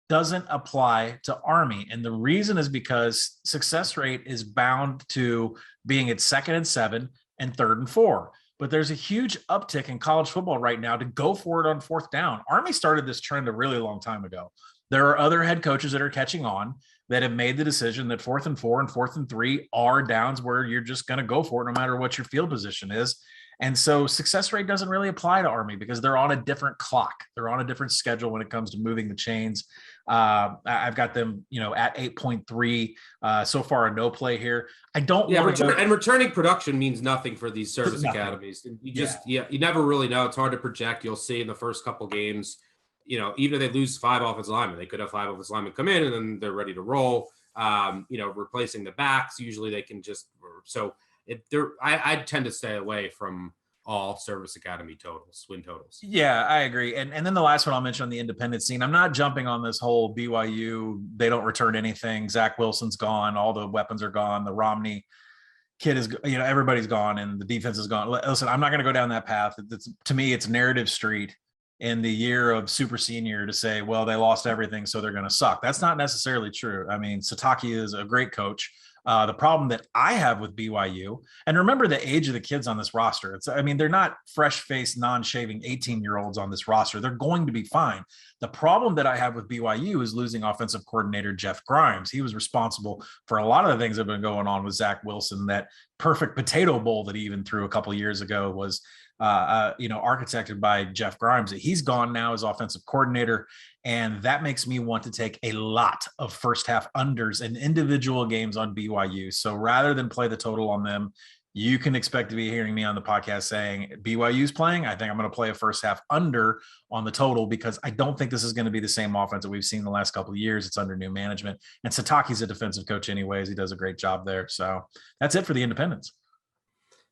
doesn't apply to Army. And the reason is because success rate is bound to being at 2nd and 7 and 3rd and 4. But there's a huge uptick in college football right now to go for it on 4th down. Army started this trend a really long time ago. There are other head coaches that are catching on that have made the decision that 4th and 4 and 4th and 3 are downs where you're just going to go for it no matter what your field position is. And so success rate doesn't really apply to Army because they're on a different clock. They're on a different schedule when it comes to moving the chains. I've got them, at 8.3 so far, a no play here. I don't want to and returning production means nothing for these service academies. You just, you never really know. It's hard to project. You'll see in the first couple games, even if they lose 5 offensive linemen, they could have 5 offensive linemen come in and then they're ready to roll. Replacing the backs, usually they can just, I tend to stay away from all service academy totals, win totals. Yeah, I agree. And then the last one I'll mention on the independent scene, I'm not jumping on this whole BYU, they don't return anything. Zach Wilson's gone. All the weapons are gone. The Romney kid is, everybody's gone and the defense is gone. Listen, I'm not going to go down that path. To me, it's narrative street in the year of super senior to say, well, they lost everything, so they're going to suck. That's not necessarily true. I mean, Sataki is a great coach. The problem that I have with BYU, and remember the age of the kids on this roster. They're not fresh-faced, non-shaving 18-year-olds on this roster. They're going to be fine. The problem that I have with BYU is losing offensive coordinator Jeff Grimes. He was responsible for a lot of the things that have been going on with Zach Wilson. That perfect potato bowl that he even threw a couple of years ago was architected by Jeff Grimes. He's gone now as offensive coordinator, and that makes me want to take a lot of first half unders in individual games on BYU. So rather than play the total on them, you can expect to be hearing me on the podcast saying BYU's playing. I think I'm going to play a first half under on the total because I don't think this is going to be the same offense that we've seen the last couple of years. It's under new management, and Sataki's a defensive coach anyways. He does a great job there. So that's it for the independents.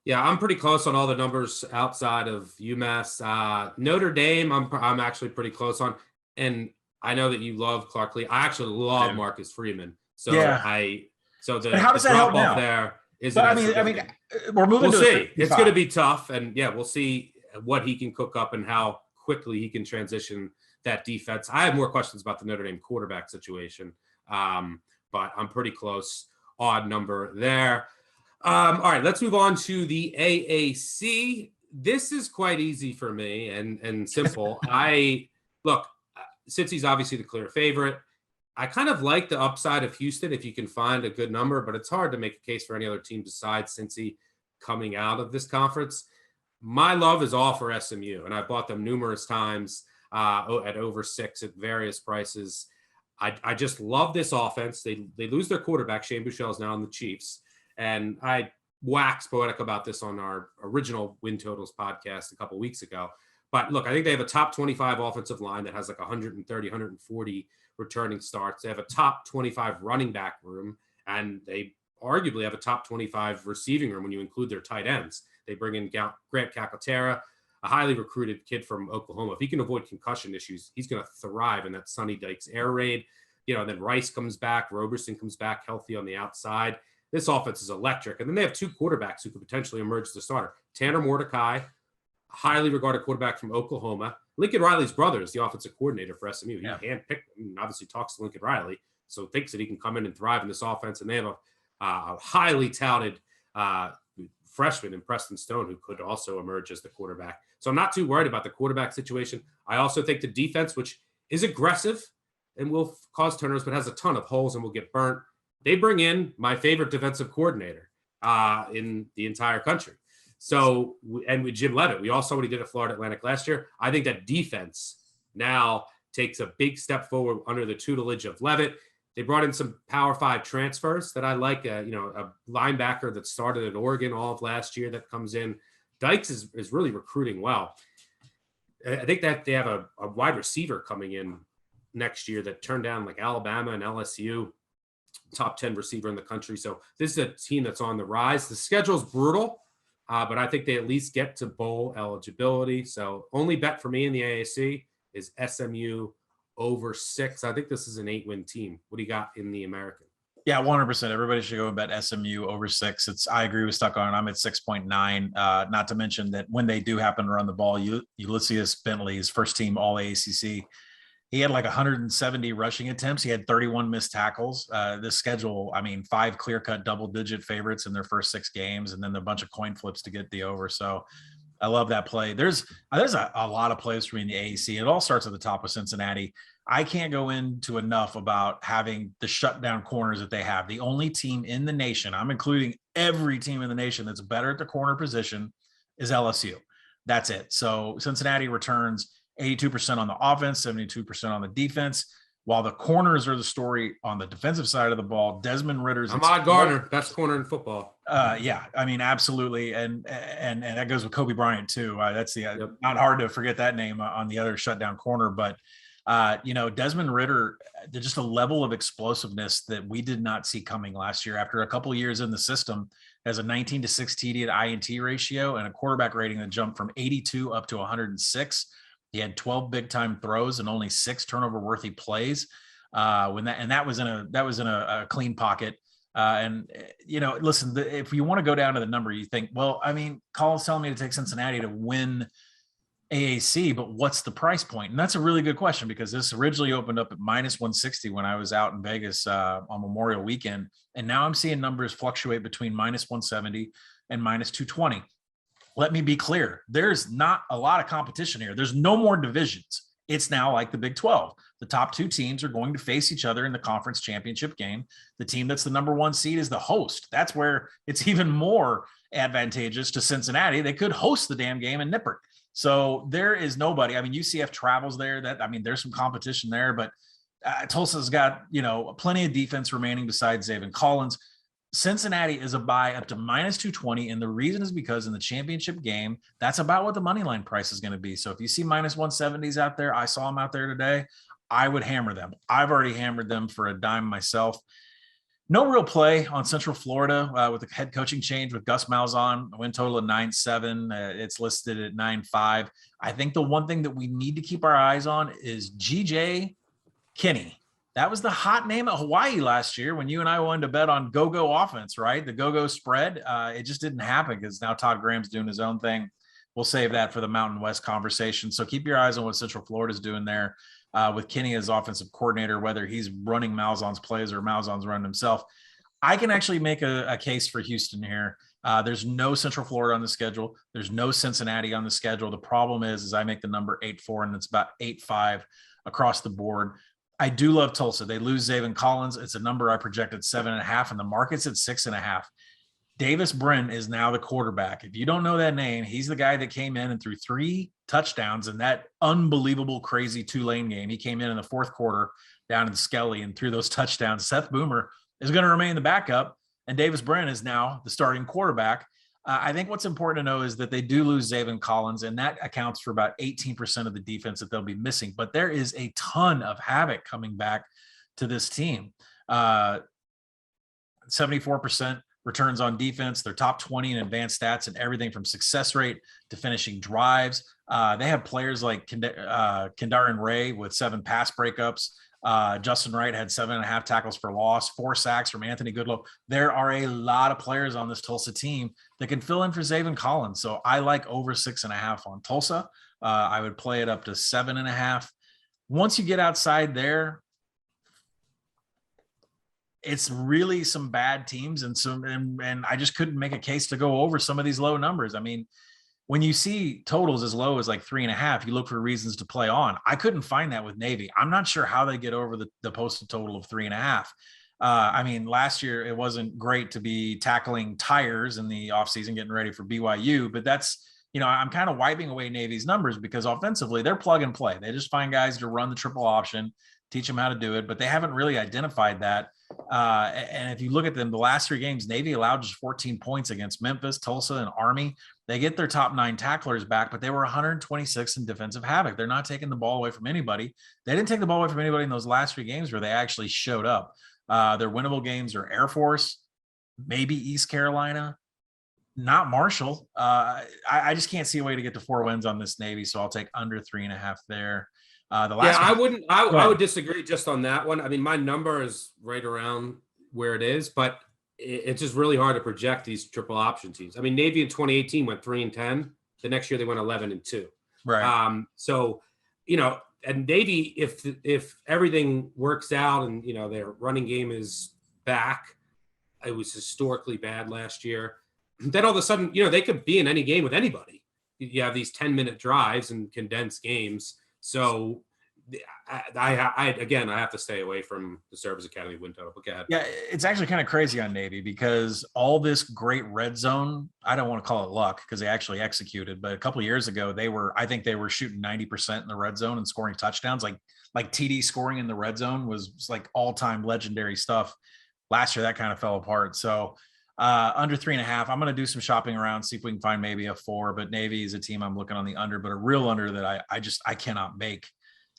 Yeah, I'm pretty close on all the numbers outside of UMass. Notre Dame, I'm actually pretty close on. And I know that you love Clark Lee. I actually love Marcus Freeman. So yeah. How does that help now? There is. But we're moving. We'll see. It's going to be tough, and we'll see what he can cook up and how quickly he can transition that defense. I have more questions about the Notre Dame quarterback situation, but I'm pretty close. Odd number there. All right, let's move on to the AAC. This is quite easy for me and simple. Cincy's obviously the clear favorite. I kind of like the upside of Houston if you can find a good number, but it's hard to make a case for any other team besides Cincy coming out of this conference. My love is all for SMU, and I bought them numerous times at over 6 at various prices. I just love this offense. They lose their quarterback. Shane Buechele is now on the Chiefs. And I waxed poetic about this on our original Win Totals podcast a couple weeks ago. But look, I think they have a top 25 offensive line that has like 130, 140 returning starts. They have a top 25 running back room, and they arguably have a top 25 receiving room when you include their tight ends. They bring in Grant Calcaterra, a highly recruited kid from Oklahoma. If he can avoid concussion issues, he's going to thrive in that Sonny Dykes air raid. And then Rice comes back, Roberson comes back healthy on the outside. This offense is electric. And then they have 2 quarterbacks who could potentially emerge as the starter. Tanner Mordecai, a highly regarded quarterback from Oklahoma. Lincoln Riley's brother is the offensive coordinator for SMU. He handpicked him and obviously talks to Lincoln Riley, so thinks that he can come in and thrive in this offense. And they have a highly touted freshman in Preston Stone who could also emerge as the quarterback. So I'm not too worried about the quarterback situation. I also think the defense, which is aggressive and will cause turnovers, but has a ton of holes and will get burnt. They bring in my favorite defensive coordinator in the entire country. So, and with Jim Leavitt, we all saw what he did at Florida Atlantic last year. I think that defense now takes a big step forward under the tutelage of Leavitt. They brought in some Power 5 transfers that I like. A linebacker that started at Oregon all of last year that comes in. Dykes is really recruiting well. I think that they have a wide receiver coming in next year that turned down like Alabama and LSU, top 10 receiver in the country. So this is a team that's on the rise. The schedule's brutal, but I think they at least get to bowl eligibility. So only bet for me in the AAC is SMU over 6. I think this is an 8-win team. What do you got in the American? Yeah, 100%. Everybody should go and bet SMU over 6. I agree with Stuck on. I'm at 6.9. Not to mention that when they do happen to run the ball, Ulysses Bentley, his first team All ACC, he had like 170 rushing attempts. He had 31 missed tackles. This schedule, I mean, 5 clear-cut double-digit favorites in their first 6 games, and then a bunch of coin flips to get the over. So I love that play. There's a lot of plays for me in the AAC. It all starts at the top of Cincinnati. I can't go into enough about having the shutdown corners that they have. The only team in the nation, I'm including every team in the nation that's better at the corner position, is LSU. That's it. So Cincinnati returns 82% on the offense, 72% on the defense, while the corners are the story on the defensive side of the ball. Desmond Ritter's Ahmad Gardner, best corner in football. Yeah, I mean, absolutely. And that goes with Kobe Bryant too. That's not hard to forget that name on the other shutdown corner, but Desmond Ridder, just a level of explosiveness that we did not see coming last year. After a couple of years in the system, has a 19-6 TD to INT ratio and a quarterback rating that jumped from 82 up to 106. He had 12 big time throws and only 6 turnover worthy plays. That was in a clean pocket. Listen, if you want to go down to the number, you think, well, I mean, Colin's telling me to take Cincinnati to win AAC, but what's the price point? And that's a really good question, because this originally opened up at -160 when I was out in Vegas on Memorial Weekend. And now I'm seeing numbers fluctuate between -170 and -220. Let me be clear. There's not a lot of competition here. There's no more divisions. It's now like the Big 12. The top 2 teams are going to face each other in the conference championship game. The team that's the number 1 seed is the host. That's where it's even more advantageous to Cincinnati. They could host the damn game in Nippert. So there is nobody. I mean, UCF travels there. There's some competition there, but Tulsa's got, plenty of defense remaining besides Zaven Collins. Cincinnati is a buy up to -220. And the reason is because in the championship game, that's about what the money line price is going to be. So if you see -170s out there, I saw them out there today, I would hammer them. I've already hammered them for a dime myself. No real play on Central Florida with the head coaching change with Gus Malzahn. Win total of 9.7. It's listed at 9.5. I think the one thing that we need to keep our eyes on is GJ Kinney. That was the hot name at Hawaii last year when you and I wanted to bet on go-go offense, right? The go-go spread. It just didn't happen because now Todd Graham's doing his own thing. We'll save that for the Mountain West conversation. So keep your eyes on what Central Florida's doing there with Kinney as offensive coordinator, whether he's running Malzahn's plays or Malzahn's running himself. I can actually make a case for Houston here. There's no Central Florida on the schedule. There's no Cincinnati on the schedule. The problem is I make the number 8-4, and it's about 8-5 across the board. I do love Tulsa. They lose Zaven Collins. It's a number I projected 7.5, and the market's at 6.5. Davis Brin is now the quarterback. If you don't know that name, he's the guy that came in and threw 3 touchdowns in that unbelievable, crazy Tulane game. He came in the fourth quarter down in Skelly and threw those touchdowns. Seth Boomer is going to remain the backup, and Davis Brin is now the starting quarterback. I think what's important to know is that they do lose Zaven Collins, and that accounts for about 18% of the defense that they'll be missing. But there is a ton of havoc coming back to this team. 74% returns on defense. They're top 20 in advanced stats and everything from success rate to finishing drives. They have players like Kendarin Ray with 7 pass breakups. Justin Wright had 7.5 tackles for loss, 4 sacks from Anthony Goodlow. There are a lot of players on this Tulsa team that can fill in for Zaven Collins. So I like over 6.5 on Tulsa. I would play it up to 7.5. Once you get outside there, it's really some bad teams and I just couldn't make a case to go over some of these low numbers. I mean, when you see totals as low as like 3.5, you look for reasons to play on. I couldn't find that with Navy. I'm not sure how they get over the posted total of 3.5. I mean, last year it wasn't great to be tackling tires in the offseason, getting ready for BYU, but that's, I'm kind of wiping away Navy's numbers because offensively they're plug and play. They just find guys to run the triple option, teach them how to do it, but they haven't really identified that. And if you look at them, the last 3 games, Navy allowed just 14 points against Memphis, Tulsa, and Army. They get their top 9 tacklers back, but they were 126 in defensive havoc. They're not taking the ball away from anybody. They didn't take the ball away from anybody in those last 3 games where they actually showed up. Their winnable games are Air Force, maybe East Carolina, not Marshall. I just can't see a way to get to 4 wins on this Navy, so I'll take under 3.5 there. The last I would disagree just on that one. I mean, my number is right around where it is, but it's just really hard to project these triple option teams. I mean, Navy in 2018 went 3-10. The next year they went 11-2. Right. So, and Navy, if everything works out and, their running game is back, it was historically bad last year. Then all of a sudden, they could be in any game with anybody. You have these 10-minute drives and condensed games. So I have to stay away from the Service Academy win total. But go ahead. Yeah, it's actually kind of crazy on Navy because all this great red zone, I don't want to call it luck because they actually executed, but a couple of years ago, I think they were shooting 90% in the red zone and scoring touchdowns. Like TD scoring in the red zone was like all-time legendary stuff. Last year, that kind of fell apart. So under 3.5, I'm going to do some shopping around, see if we can find maybe a 4, but Navy is a team I'm looking on the under, but a real under that I cannot make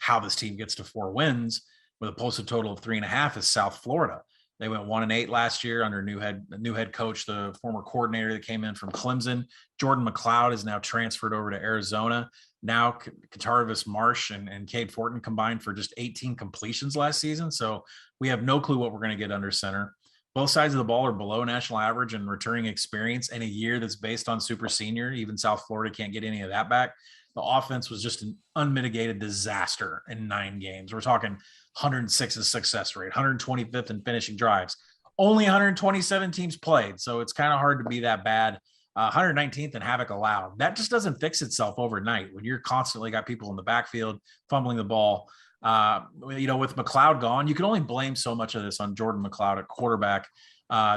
how this team gets to 4 wins with a posted total of 3.5 is South Florida. They went 1-8 last year under new head coach, the former coordinator that came in from Clemson. Jordan McLeod is now transferred over to Arizona. Now Katarvis Marsh and Cade Fortin combined for just 18 completions last season. So we have no clue what we're going to get under center. Both sides of the ball are below national average in returning experience in a year that's based on super senior. Even South Florida can't get any of that back. The offense was just an unmitigated disaster in 9 games. We're talking 106 is success rate, 125th in finishing drives. Only 127 teams played, so it's kind of hard to be that bad. 119th in havoc allowed. That just doesn't fix itself overnight when you're constantly got people in the backfield fumbling the ball. With McLeod gone, you can only blame so much of this on Jordan McLeod at quarterback.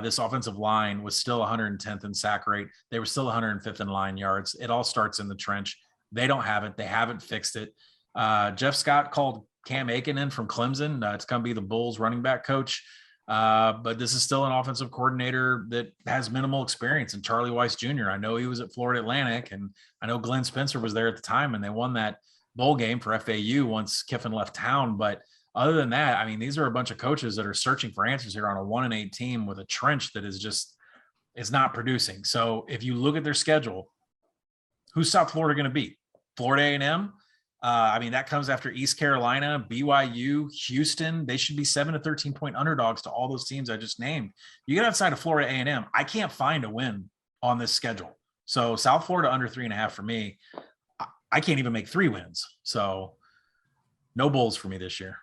This offensive line was still 110th in sack rate. They were still 105th in line yards. It all starts in the trench. They don't have it. They haven't fixed it. Jeff Scott called Cam Aiken in from Clemson. It's going to be the Bulls running back coach. But this is still an offensive coordinator that has minimal experience. And Charlie Weiss Jr., I know he was at Florida Atlantic, and I know Glenn Spencer was there at the time, and they won that bowl game for FAU once Kiffin left town. But other than that, I mean, these are a bunch of coaches that are searching for answers here on a 1-8 team with a trench that is not producing. So if you look at their schedule, who's South Florida going to beat? Florida A&M. That comes after East Carolina, BYU, Houston. They should be 7 to 13 point underdogs to all those teams I just named. You get outside of Florida A&M, I can't find a win on this schedule. So South Florida under 3.5 for me. I can't even make 3 wins. So no Bulls for me this year.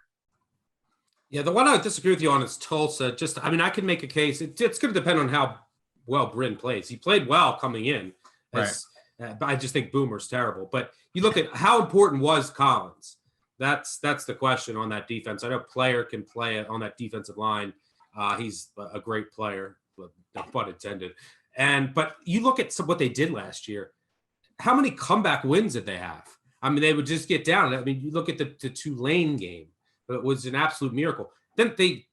Yeah, the one I would disagree with you on is Tulsa. I could make a case. It's going to depend on how well Bryn plays. He played well coming in. But I just think Boomer's terrible. But you look at how important was Collins. That's the question on that defense. I know Player can play it on that defensive line. He's a great player, no pun intended. But you look at what they did last year. How many comeback wins did they have? I mean, they would just get down. I mean, you look at the Tulane game. It was an absolute miracle. Then they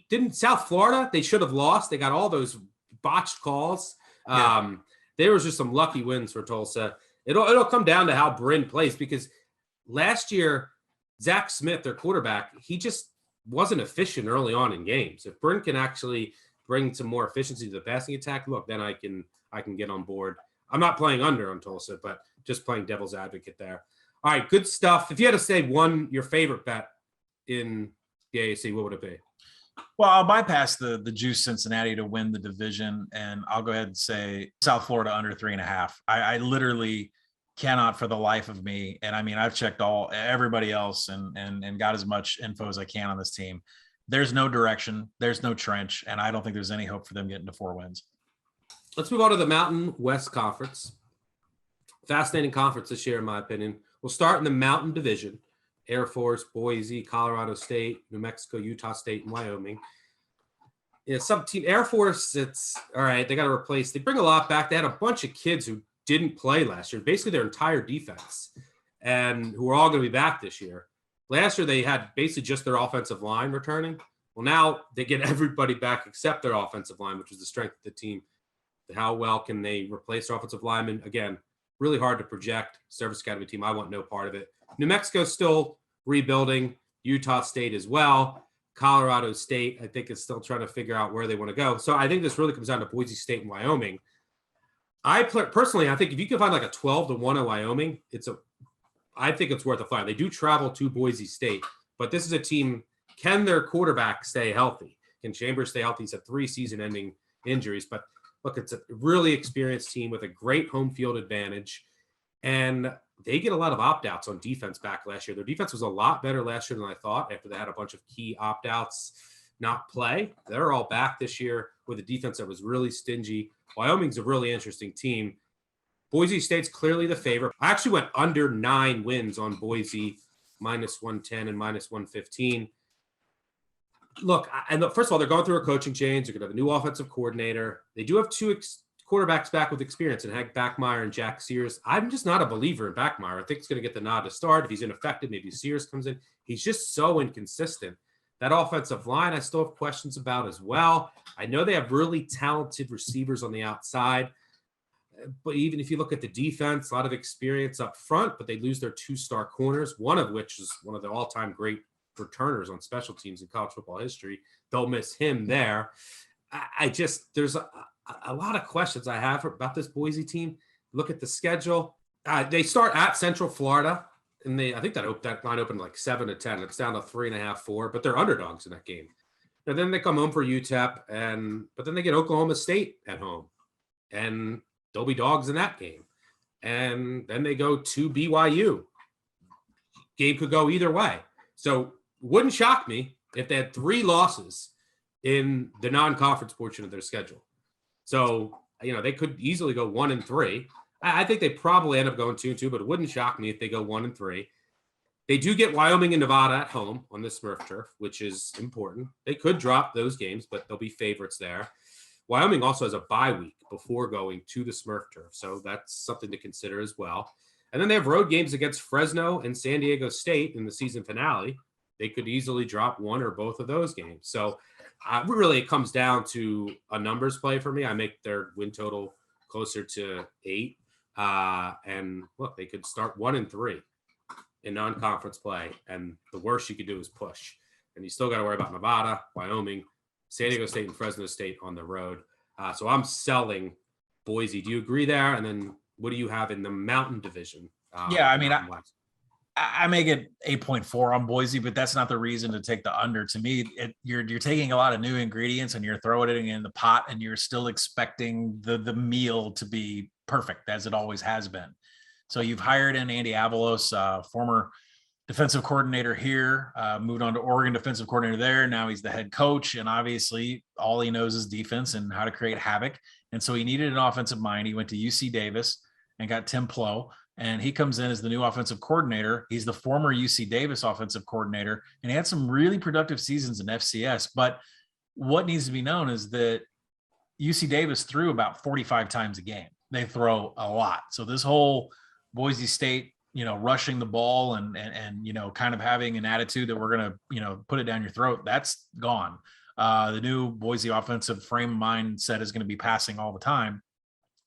didn't South Florida. They should have lost. They got all those botched calls. Yeah. There was just some lucky wins for Tulsa. It'll come down to how Bryn plays, because last year, Zach Smith, their quarterback, he just wasn't efficient early on in games. If Bryn can actually bring some more efficiency to the passing attack, then I can get on board. I'm not playing under on Tulsa, but just playing devil's advocate there. All right, good stuff. If you had to say your favorite bet in the AAC, what would it be? Well, I'll bypass the juice Cincinnati to win the division, and I'll go ahead and say South Florida under 3.5. I literally cannot for the life of me. And I mean, I've checked everybody else and got as much info as I can on this team. There's no direction. There's no trench. And I don't think there's any hope for them getting to 4 wins. Let's move on to the Mountain West Conference. Fascinating conference this year, in my opinion. We'll start in the Mountain Division. Air Force, Boise, Colorado State, New Mexico, Utah State, and Wyoming. Yeah, sub-team Air Force, it's all right. They got to replace. They bring a lot back. They had a bunch of kids who didn't play last year, basically their entire defense, and who are all going to be back this year. Last year, they had basically just their offensive line returning. Well, now they get everybody back except their offensive line, which is the strength of the team. How well can they replace their offensive linemen? Again, really hard to project. Service Academy team, I want no part of it. New Mexico's still rebuilding. Utah State as well. Colorado State, I think, is still trying to figure out where they want to go. So I think this really comes down to Boise State and Wyoming. Personally, I think if you can find like a 12-1 in Wyoming, I think it's worth a find. They do travel to Boise State, but this is a team. Can their quarterback stay healthy? Can Chambers stay healthy? He's had 3 season-ending injuries, but look, it's a really experienced team with a great home field advantage, and they get a lot of opt-outs on defense back last year. Their defense was a lot better last year than I thought after they had a bunch of key opt-outs not play. They're all back this year with a defense that was really stingy. Wyoming's a really interesting team. Boise State's clearly the favorite. I actually went under 9 wins on Boise, -110 and -115. Look, and first of all, they're going through a coaching change. They're going to have a new offensive coordinator. They do have 2 quarterbacks back with experience, and Hank Backmeyer and Jack Sears. I'm just not a believer in Backmeyer. I think he's going to get the nod to start. If he's ineffective, maybe Sears comes in. He's just so inconsistent. That offensive line, I still have questions about as well. I know they have really talented receivers on the outside, but even if you look at the defense, a lot of experience up front, but they lose their 2-star corners, one of which is one of the all-time great returners on special teams in college football history. They'll miss him there. There's a lot of questions I have about this Boise team. Look at the schedule. They start at Central Florida, and I think that line opened like 7-10. It's down to 3.5, 4, but they're underdogs in that game. And then they come home for UTEP, but then they get Oklahoma State at home, and they'll be dogs in that game. And then they go to BYU. Game could go either way. So wouldn't shock me if they had 3 losses in the non-conference portion of their schedule. So, they could easily go 1-3. I think they probably end up going 2-2, but it wouldn't shock me if they go 1-3. They do get Wyoming and Nevada at home on the Smurf turf, which is important. They could drop those games, but they'll be favorites there. Wyoming also has a bye week before going to the Smurf turf, so that's something to consider as well. And then they have road games against Fresno and San Diego State in the season finale. They could easily drop one or both of those games. So really it comes down to a numbers play for me. I make their win total closer to 8. And look, they could start 1-3 in non-conference play. And the worst you could do is push. And you still got to worry about Nevada, Wyoming, San Diego State, and Fresno State on the road. So I'm selling Boise. Do you agree there? And then what do you have in the Mountain Division? I make it 8.4 on Boise, but that's not the reason to take the under. To me, you're taking a lot of new ingredients and you're throwing it in the pot, and you're still expecting the meal to be perfect as it always has been. So you've hired in Andy Avalos, former defensive coordinator here, moved on to Oregon defensive coordinator there. Now he's the head coach, and obviously all he knows is defense and how to create havoc. And so he needed an offensive mind. He went to UC Davis and got Tim Plow. And he comes in as the new offensive coordinator. He's the former UC Davis offensive coordinator, and he had some really productive seasons in FCS. But what needs to be known is that UC Davis threw about 45 times a game. They throw a lot. So this whole Boise State, rushing the ball and kind of having an attitude that we're going to, put it down your throat, that's gone. The new Boise offensive frame mindset is going to be passing all the time.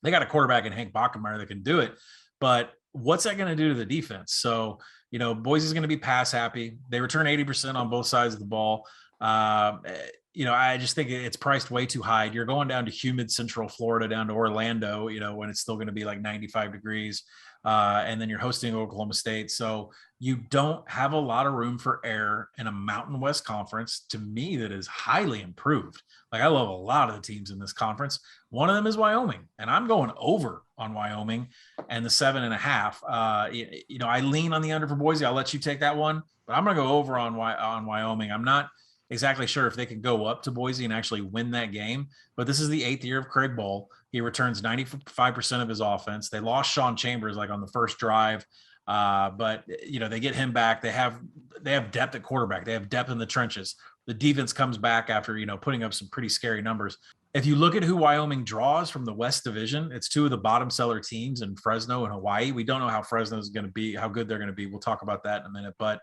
They got a quarterback in Hank Bachmeier that can do it, but what's that going to do to the defense? So, Boise's going to be pass happy. They return 80% on both sides of the ball. I just think it's priced way too high. You're going down to humid Central Florida, down to Orlando, when it's still going to be like 95 degrees. And then you're hosting Oklahoma State. So you don't have a lot of room for error in a Mountain West conference, to me, that is highly improved. Like, I love a lot of the teams in this conference. One of them is Wyoming, and I'm going over on Wyoming and the 7.5. I lean on the under for Boise. I'll let you take that one, but I'm going to go over on Wyoming. I'm not exactly sure if they can go up to Boise and actually win that game, but this is the 8th year of Craig Bohl. He returns 95% of his offense. They lost Sean Chambers like on the first drive, but they get him back. They have depth at quarterback. They have depth in the trenches. The defense comes back after putting up some pretty scary numbers. If you look at who Wyoming draws from the West Division, it's 2 of the bottom seller teams in Fresno and Hawaii. We don't know how Fresno is going to be, how good they're going to be. We'll talk about that in a minute. But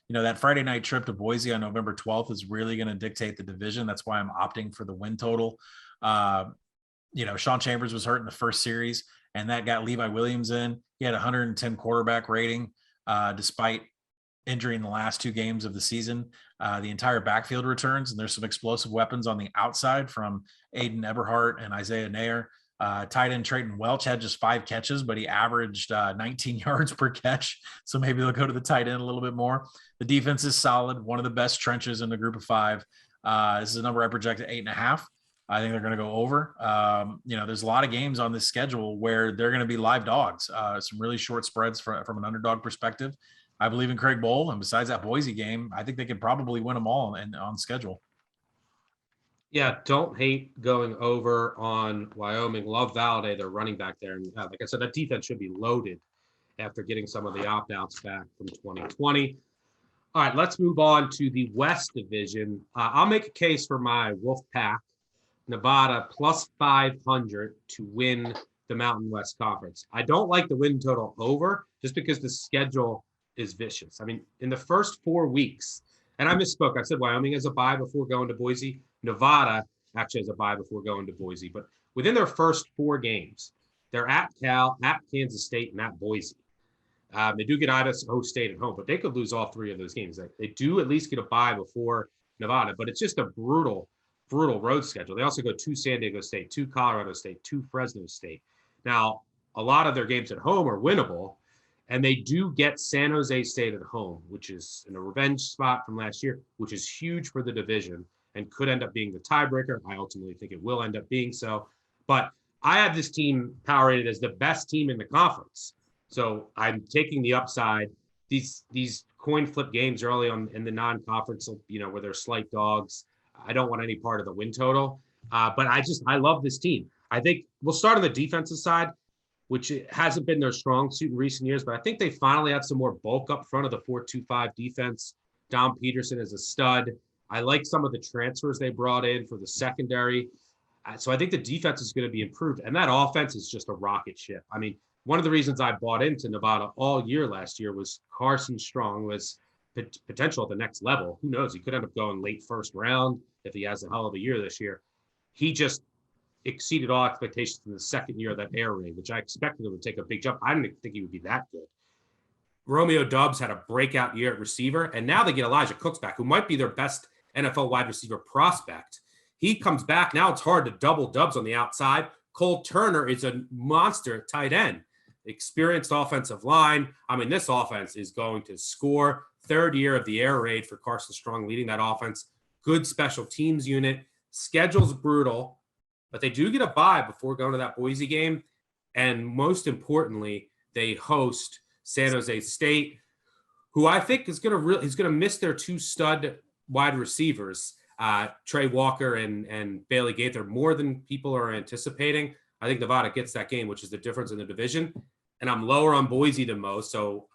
that Friday night trip to Boise on November 12th is really going to dictate the division. That's why I'm opting for the win total. Sean Chambers was hurt in the first series, and that got Levi Williams in. He had 110 quarterback rating, despite injury in the last 2 games of the season. The entire backfield returns, and there's some explosive weapons on the outside from Aiden Eberhardt and Isaiah Nair. Tight end Trayton Welch had just 5 catches, but he averaged 19 yards per catch. So maybe they'll go to the tight end a little bit more. The defense is solid, one of the best trenches in the group of 5. This is a number I projected 8.5. I think they're going to go over. There's a lot of games on this schedule where they're going to be live dogs. Some really short spreads from an underdog perspective. I believe in Craig Bowl, and besides that Boise game, I think they could probably win them all on schedule. Yeah, don't hate going over on Wyoming. Love Valladay, their running back there. And like I said, that defense should be loaded after getting some of the opt-outs back from 2020. All right, let's move on to the West Division. I'll make a case for my Wolfpack, Nevada, plus 500 to win the Mountain West Conference. I don't like the win total over just because the schedule is vicious. I mean, in the first 4 weeks, and I misspoke. I said Wyoming has a bye before going to Boise. Nevada actually has a bye before going to Boise. But within their first 4 games, they're at Cal, at Kansas State, and at Boise. They do get Idaho State at home, but they could lose all 3 of those games. They do at least get a bye before Nevada, but it's just a brutal road schedule. They also go to San Diego State, to Colorado State, to Fresno State. Now, a lot of their games at home are winnable, and they do get San Jose State at home, which is in a revenge spot from last year, which is huge for the division and could end up being the tiebreaker. I ultimately think it will end up being so. But I have this team power rated as the best team in the conference. So I'm taking the upside. These coin flip games early on in the non-conference, where they're slight dogs, I don't want any part of the win total. But I love this team. I think we'll start on the defensive side, which hasn't been their strong suit in recent years, but I think they finally have some more bulk up front of the 4-2-5 defense. Dom Peterson is a stud. I like some of the transfers they brought in for the secondary. So I think the defense is going to be improved, and that offense is just a rocket ship. I mean, one of the reasons I bought into Nevada all year last year was Carson Strong was potential at the next level. Who knows? He could end up going late first round if he has a hell of a year this year. He just exceeded all expectations in the second year of that air raid, which I expected him to take a big jump. I didn't think he would be that good. Romeo Doubs had a breakout year at receiver, and now they get Elijah Cooks back, who might be their best NFL wide receiver prospect. He comes back. Now it's hard to double Doubs on the outside. Cole Turner is a monster at tight end. Experienced offensive line. I mean, this offense is going to score. 3rd year of the air raid for Carson Strong leading that offense. Good special teams unit. Schedule's brutal, but they do get a bye before going to that Boise game. And most importantly, they host San Jose State, who I think is going to miss their 2 stud wide receivers, Trey Walker and Bailey Gaither, more than people are anticipating. I think Nevada gets that game, which is the difference in the division. And I'm lower on Boise than most, so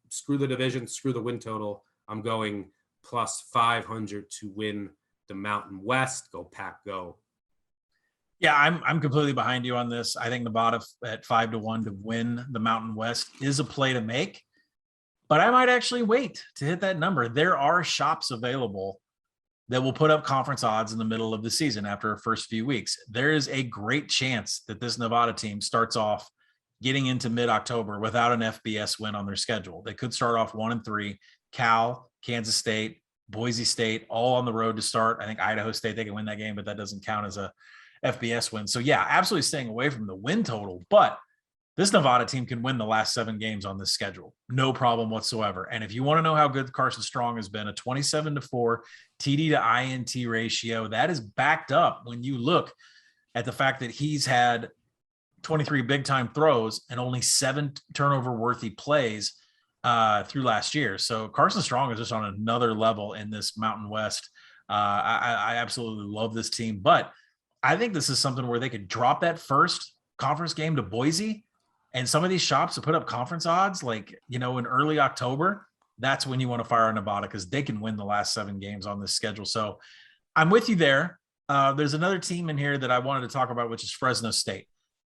screw the division, screw the win total. I'm going plus 500 to win the Mountain West. Go Pack, go. Yeah, I'm completely behind you on this. I think Nevada at 5-1 to win the Mountain West is a play to make, but I might actually wait to hit that number. There are shops available that will put up conference odds in the middle of the season after the first few weeks. There is a great chance that this Nevada team starts off getting into mid-October without an FBS win on their schedule. They could start off 1-3, Cal, Kansas State, Boise State, all on the road to start. I think Idaho State, they can win that game, but that doesn't count as a FBS win. So yeah, absolutely staying away from the win total, but this Nevada team can win the last 7 games on this schedule. No problem whatsoever. And if you want to know how good Carson Strong has been, a 27-4 TD to INT ratio, that is backed up when you look at the fact that he's had 23 big-time throws and only 7 turnover-worthy plays through last year. So Carson Strong is just on another level in this Mountain West. I absolutely love this team, but I think this is something where they could drop that first conference game to Boise, and some of these shops to put up conference odds, like, in early October, that's when you want to fire on Nevada because they can win the last 7 games on this schedule. So I'm with you there. There's another team in here that I wanted to talk about, which is Fresno State,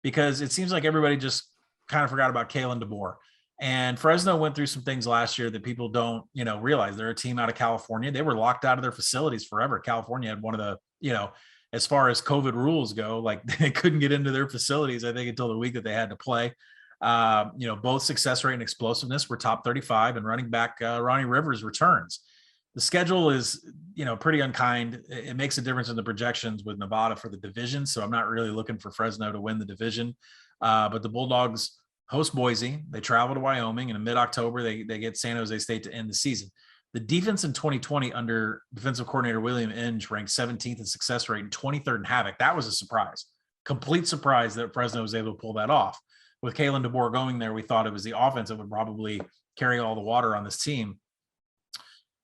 because it seems like everybody just kind of forgot about Kalen DeBoer. And Fresno went through some things last year that people don't, realize. They're a team out of California. They were locked out of their facilities forever. California had one of the, as far as COVID rules go, like they couldn't get into their facilities, I think, until the week that they had to play. Both success rate and explosiveness were top 35, and running back Ronnie Rivers returns. The schedule is, pretty unkind. It makes a difference in the projections with Nevada for the division. So I'm not really looking for Fresno to win the division. But the Bulldogs host Boise. They travel to Wyoming, and in mid-October, they get San Jose State to end the season. The defense in 2020 under defensive coordinator William Inge ranked 17th in success rate and 23rd in havoc. That was a surprise. Complete surprise that Fresno was able to pull that off. With Kalen DeBoer going there, we thought it was the offense that would probably carry all the water on this team.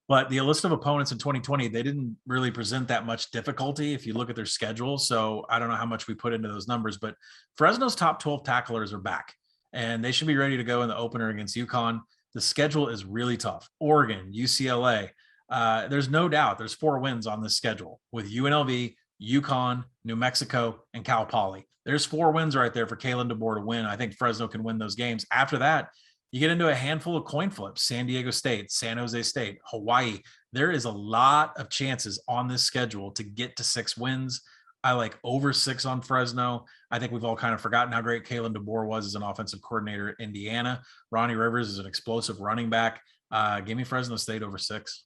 But the list of opponents in 2020, they didn't really present that much difficulty if you look at their schedule. So I don't know how much we put into those numbers, but Fresno's top 12 tacklers are back, and they should be ready to go in the opener against UConn. The schedule is really tough. Oregon, UCLA. There's no doubt there's 4 wins on this schedule with UNLV, UConn, New Mexico, and Cal Poly. There's 4 wins right there for Kalen DeBoer to win. I think Fresno can win those games. After that, you get into a handful of coin flips: San Diego State, San Jose State, Hawaii. There is a lot of chances on this schedule to get to 6 wins. I like over 6 on Fresno. I think we've all kind of forgotten how great Kalen DeBoer was as an offensive coordinator at Indiana. Ronnie Rivers is an explosive running back. Give me Fresno State over 6.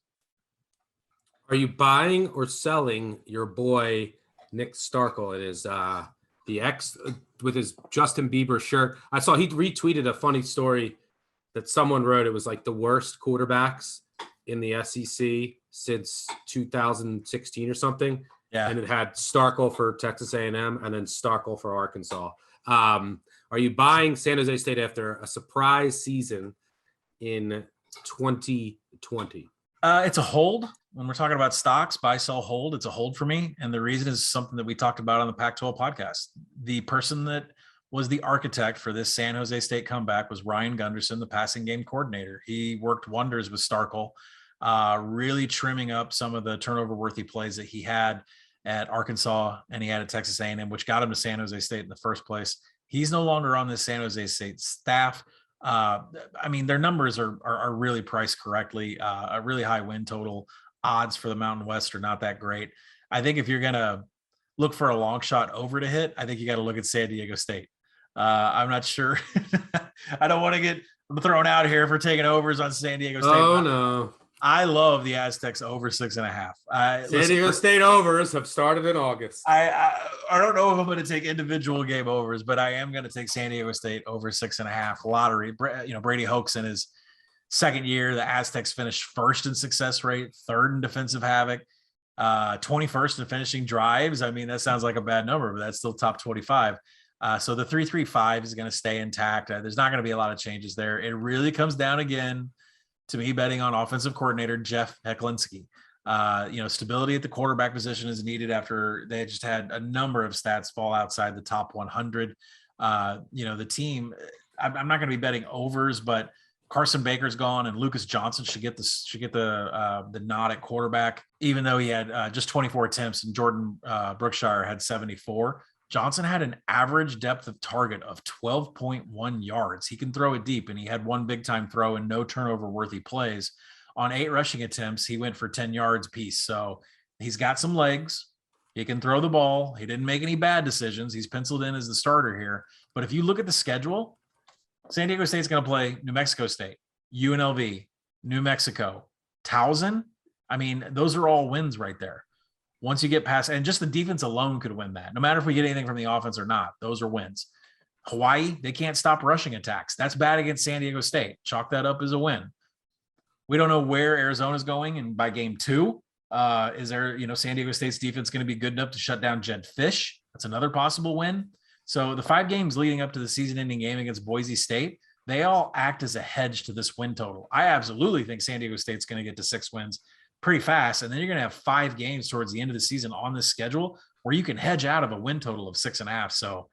Are you buying or selling your boy Nick Starkel? It is the ex with his Justin Bieber shirt. I saw he retweeted a funny story that someone wrote. It was like the worst quarterbacks in the SEC since 2016 or something. Yeah. And it had Starkel for Texas A&M and then Starkel for Arkansas. Are you buying San Jose State after a surprise season in 2020? It's a hold. When we're talking about stocks, buy, sell, hold, it's a hold for me. And the reason is something that we talked about on the Pac-12 podcast. The person that was the architect for this San Jose State comeback was Ryan Gunderson, the passing game coordinator. He worked wonders with Starkel, really trimming up some of the turnover-worthy plays that he had at Arkansas and he had at Texas A&M, which got him to San Jose State in the first place. He's no longer on the San Jose State staff. Their numbers are really priced correctly. A really high win total. Odds for the Mountain West are not that great. I think if you're going to look for a long shot over to hit, I think you got to look at San Diego State. I'm not sure. I don't want to get thrown out here for taking overs on San Diego State. Oh, no. I love the Aztecs over 6.5. San Diego State overs have started in August. I don't know if I'm going to take individual game overs, but I am going to take San Diego State over 6.5. Lottery. Brady Hoke's in his second year. The Aztecs finished first in success rate, third in defensive havoc, 21st in finishing drives. I mean, that sounds like a bad number, but that's still top 25. So the 3-3-5 is going to stay intact. There's not going to be a lot of changes there. It really comes down again to me betting on offensive coordinator Jeff Hecklinski. Stability at the quarterback position is needed after they just had a number of stats fall outside the top 100. The team, I'm not going to be betting overs, but Carson Baker's gone and Lucas Johnson should get the nod at quarterback, even though he had just 24 attempts and Jordan Brookshire had 74. Johnson had an average depth of target of 12.1 yards. He can throw it deep, and he had one big-time throw and no turnover-worthy plays. On 8 rushing attempts, he went for 10 yards apiece. So he's got some legs. He can throw the ball. He didn't make any bad decisions. He's penciled in as the starter here. But if you look at the schedule, San Diego State's going to play New Mexico State, UNLV, New Mexico, Towson. I mean, those are all wins right there. Once you get past, and just the defense alone could win that. No matter if we get anything from the offense or not, those are wins. Hawaii, they can't stop rushing attacks. That's bad against San Diego State. Chalk that up as a win. We don't know where Arizona's going, and by game 2, is there, San Diego State's defense going to be good enough to shut down Jed Fish? That's another possible win. So the 5 games leading up to the season-ending game against Boise State, they all act as a hedge to this win total. I absolutely think San Diego State's going to get to 6 wins pretty fast. And then you're going to have 5 games towards the end of the season on this schedule where you can hedge out of a win total of 6.5. So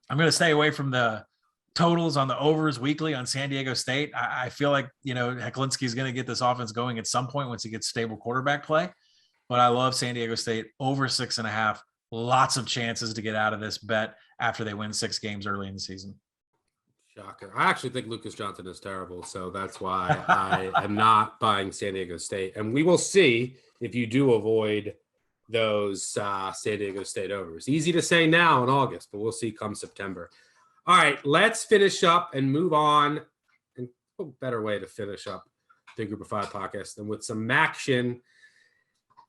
I'm going to stay away from the totals on the overs weekly on San Diego State. I feel like, Hecklinski is going to get this offense going at some point once he gets stable quarterback play, but I love San Diego State over 6.5. Lots of chances to get out of this bet after they win 6 games early in the season. Shocker. I actually think Lucas Johnson is terrible, so that's why I am not buying San Diego State. And we will see if you do avoid those San Diego State overs. Easy to say now in August, but we'll see come September. All right, let's finish up and move on. And a better way to finish up the Group of Five podcast than with some action.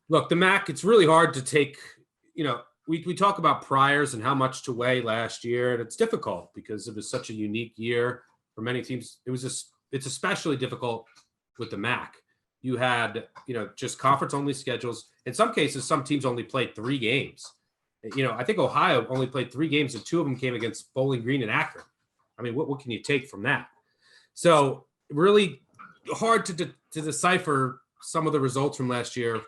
Look, the MAC, it's really hard to take, we talk about priors and how much to weigh last year, and it's difficult because it was such a unique year for many teams. It's especially difficult with the MAC. You had, just conference only schedules. In some cases, some teams only played 3 games. I think Ohio only played 3 games, and 2 of them came against Bowling Green and Akron. I mean, what can you take from that? So really hard to decipher some of the results from last year.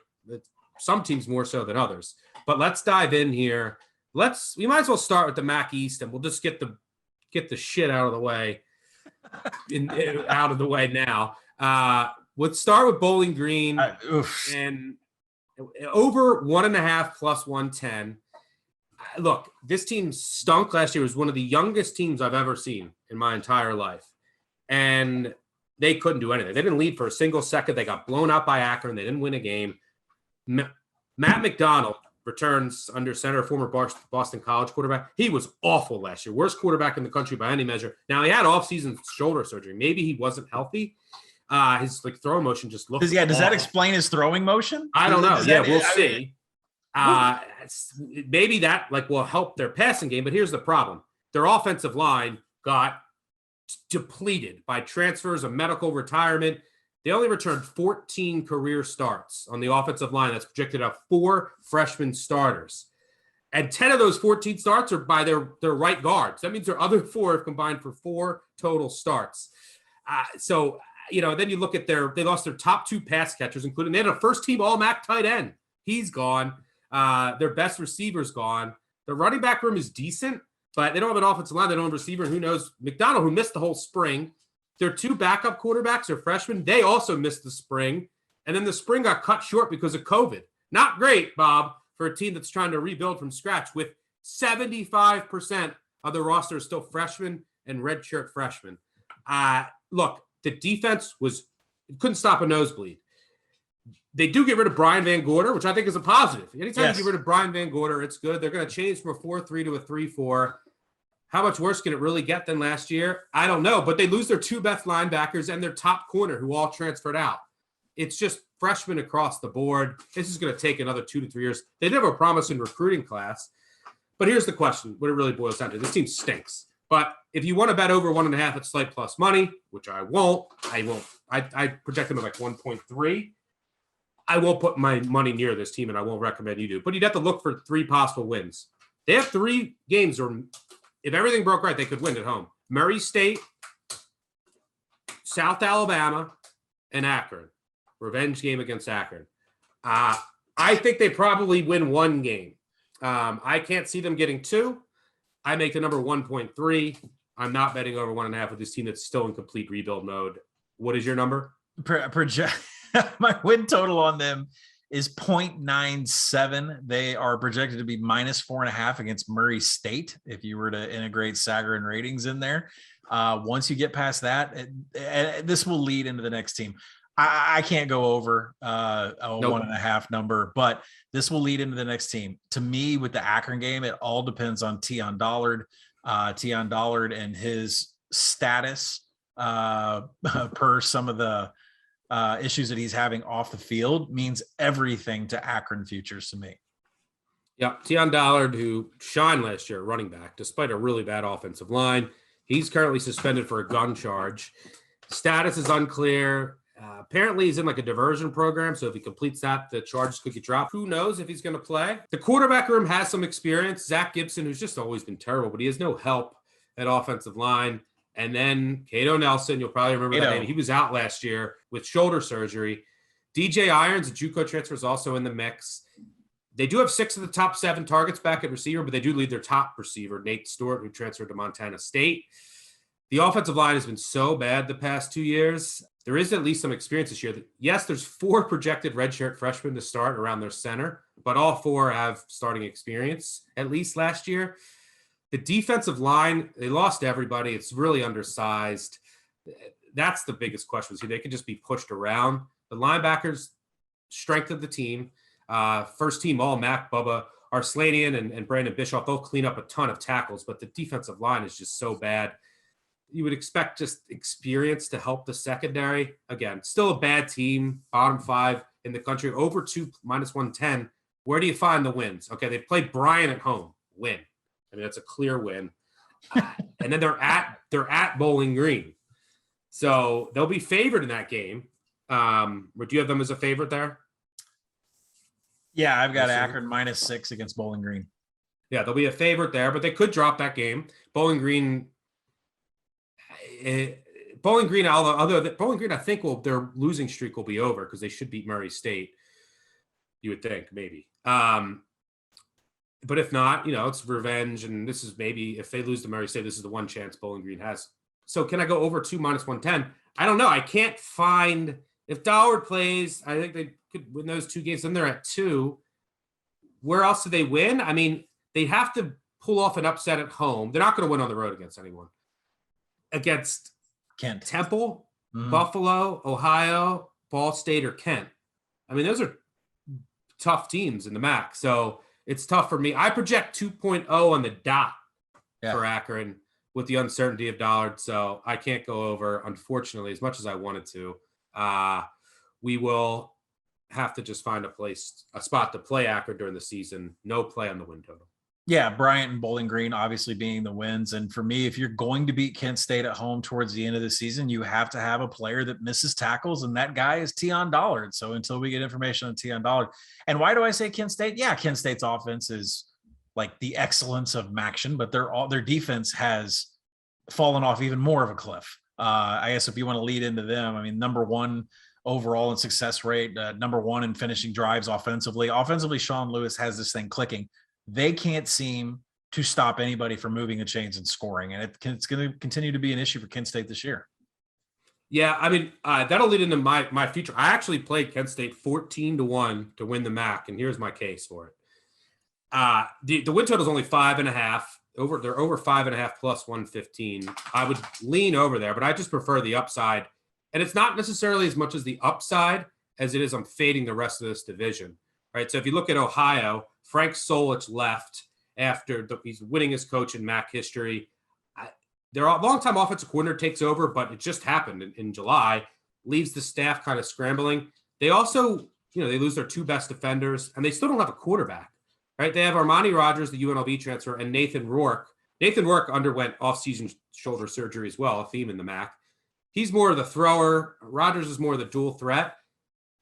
Some teams more so than others. But let's dive in here. We might as well start with the MAC East, and we'll just get the shit out of the way. Out of the way now. Let's start with Bowling Green and over 1.5 plus 110. Look, this team stunk last year. It was one of the youngest teams I've ever seen in my entire life, and they couldn't do anything. They didn't lead for a single second. They got blown out by Akron. They didn't win a game. Matt McDonald returns under center, former Boston College quarterback. He was awful last year. Worst quarterback in the country by any measure. Now, he had off-season shoulder surgery. Maybe he wasn't healthy. His throw motion just looked Does that explain his throwing motion? I don't know. We'll see. Maybe that will help their passing game, but here's the problem. Their offensive line got depleted by transfers, a medical retirement. They only returned 14 career starts on the offensive line. That's projected at 4 freshman starters. And 10 of those 14 starts are by their right guards. That means their other 4 have combined for 4 total starts. Then you look at they lost their top 2 pass catchers, including they had a first-team All-MAC tight end. He's gone. Their best receiver's gone. The running back room is decent, but they don't have an offensive line. They don't have a receiver. Who knows? McDonald, who missed the whole spring. Their 2 backup quarterbacks are freshmen. They also missed the spring. And then the spring got cut short because of COVID. Not great, Bob, for a team that's trying to rebuild from scratch with 75% of the roster is still freshmen and redshirt freshmen. Look, the defense couldn't stop a nosebleed. They do get rid of Brian Van Gorder, which I think is a positive. Anytime you get rid of Brian Van Gorder, it's good. They're going to change from a 4-3 to a 3-4. How much worse can it really get than last year? I don't know, but they lose their 2 best linebackers and their top corner, who all transferred out. It's just freshmen across the board. This is going to take another 2 to 3 years. They did have a promising recruiting class, but here's the question, what it really boils down to. This team stinks. But if you want to bet over 1.5 at slight plus money, which I won't. I project them at 1.3. I won't put my money near this team, and I won't recommend you do. But you'd have to look for 3 possible wins. They have 3 games, or if everything broke right, they could win at home. Murray State, South Alabama, and Akron. Revenge game against Akron. I think they probably win 1 game. I can't see them getting 2. I make the number 1.3. I'm not betting over 1.5 with this team that's still in complete rebuild mode. What is your number? My win total on them is 0.97. They are projected to be minus 4.5 against Murray State if you were to integrate Sagarin ratings in there. Once you get past that, this will lead into the next team. I can't go over a 1.5 number, but this will lead into the next team. To me, with the Akron game, it all depends on Tion Dollard. Tion Dollard and his status per some of the issues that he's having off the field means everything to Akron futures to me. Yeah, Tion Dollard, who shined last year at running back, despite a really bad offensive line. He's currently suspended for a gun charge. Status is unclear. Apparently, he's in a diversion program, so if he completes that, the charges could get dropped. Who knows if he's going to play? The quarterback room has some experience. Zach Gibson, who's just always been terrible, but he has no help at offensive line. And then Cato Nelson, you'll probably remember that name. He was out last year with shoulder surgery. DJ Irons, a JUCO transfer, is also in the mix. They do have 6 of the top 7 targets back at receiver, but they do lead their top receiver, Nate Stewart, who transferred to Montana State. The offensive line has been so bad the past 2 years. There is at least some experience this year. Yes, there's 4 projected redshirt freshmen to start around their center, but all 4 have starting experience, at least last year. The defensive line, they lost everybody. It's really undersized. That's the biggest question. See, they could just be pushed around. The linebackers, strength of the team. First team all Mac, Bubba, Arslanian, and Brandon Bischoff, they'll clean up a ton of tackles, but the defensive line is just so bad. You would expect just experience to help the secondary. Again, still a bad team, bottom 5 in the country, over 2 minus 110. Where do you find the wins? Okay, they played Bryan at home, win. I mean, that's a clear win. And then they're at Bowling Green. So they'll be favored in that game. Would you have them as a favorite there? Yeah, I've got Akron -6 against Bowling Green. Yeah, they'll be a favorite there, but they could drop that game. Bowling Green, Bowling Green, I think their losing streak will be over because they should beat Murray State. You would think, maybe. But if not, it's revenge, and this is maybe if they lose to Murray State, this is the one chance Bowling Green has. So can I go over 2 minus 110? I don't know. I can't find if Doward plays. I think they could win those 2 games. Then they're at 2. Where else do they win? I mean, they have to pull off an upset at home. They're not going to win on the road against anyone. Against Kent, Temple, Buffalo, Ohio, Ball State, or Kent. I mean, those are tough teams in the MAC. So it's tough for me. I project 2.0 on the dot for Akron with the uncertainty of Dollard. So I can't go over, unfortunately, as much as I wanted to. We will have to just find a spot to play Akron during the season. No play on the win total. Yeah, Bryant and Bowling Green obviously being the wins. And for me, if you're going to beat Kent State at home towards the end of the season, you have to have a player that misses tackles, and that guy is Tion Dollard. So until we get information on Tion Dollard. And why do I say Kent State? Yeah, Kent State's offense is like the excellence of Maction, but their defense has fallen off even more of a cliff. I guess if you want to lead into them, I mean, number 1 overall in success rate, number 1 in finishing drives offensively. Offensively, Sean Lewis has this thing clicking. They can't seem to stop anybody from moving the chains and scoring. And it's going to continue to be an issue for Kent State this year. Yeah, I mean, that'll lead into my future. I actually played Kent State 14-1 to win the MAC, and here's my case for it. The win total is only 5.5. They're over 5.5 plus 115. I would lean over there, but I just prefer the upside. And it's not necessarily as much as the upside as it is I'm fading the rest of this division. Right. So if you look at Ohio, Frank Solich left after he's winning as coach in MAC history. Their longtime offensive coordinator takes over, but it just happened in July, leaves the staff kind of scrambling. They also, they lose their 2 best defenders, and they still don't have a quarterback. Right. They have Armani Rogers, the UNLV transfer, and Nathan Rourke. Nathan Rourke underwent offseason shoulder surgery as well, a theme in the MAC. He's more of the thrower. Rogers is more of the dual threat.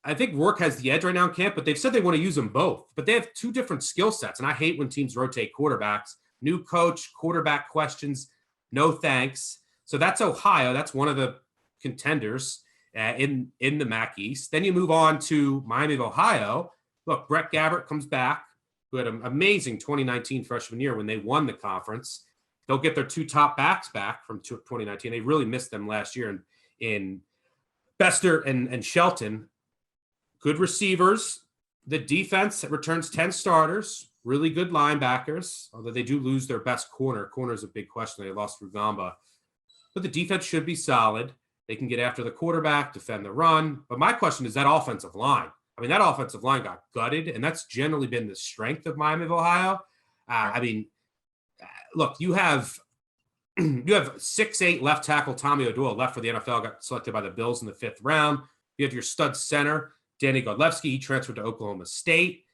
I think Rourke has the edge right now in camp, but they've said they want to use them both. But they have 2 different skill sets, and I hate when teams rotate quarterbacks. New coach, quarterback questions, no thanks. So that's Ohio. That's one of the contenders in the MAC East. Then you move on to Miami of Ohio. Look, Brett Gabbert comes back, who had an amazing 2019 freshman year when they won the conference. They'll get their 2 top backs back from 2019. They really missed them last year in Bester and Shelton. Good receivers. The defense returns 10 starters, really good linebackers, although they do lose their best corner. Corner is a big question. They lost Rugamba. But the defense should be solid. They can get after the quarterback, defend the run. But my question is that offensive line. I mean, that offensive line got gutted, and that's generally been the strength of Miami of Ohio. Look, you have 6'8" left tackle Tommy O'Doyle left for the NFL, got selected by the Bills in the 5th round. You have your stud center, Danny Godlewski. He transferred to Oklahoma State.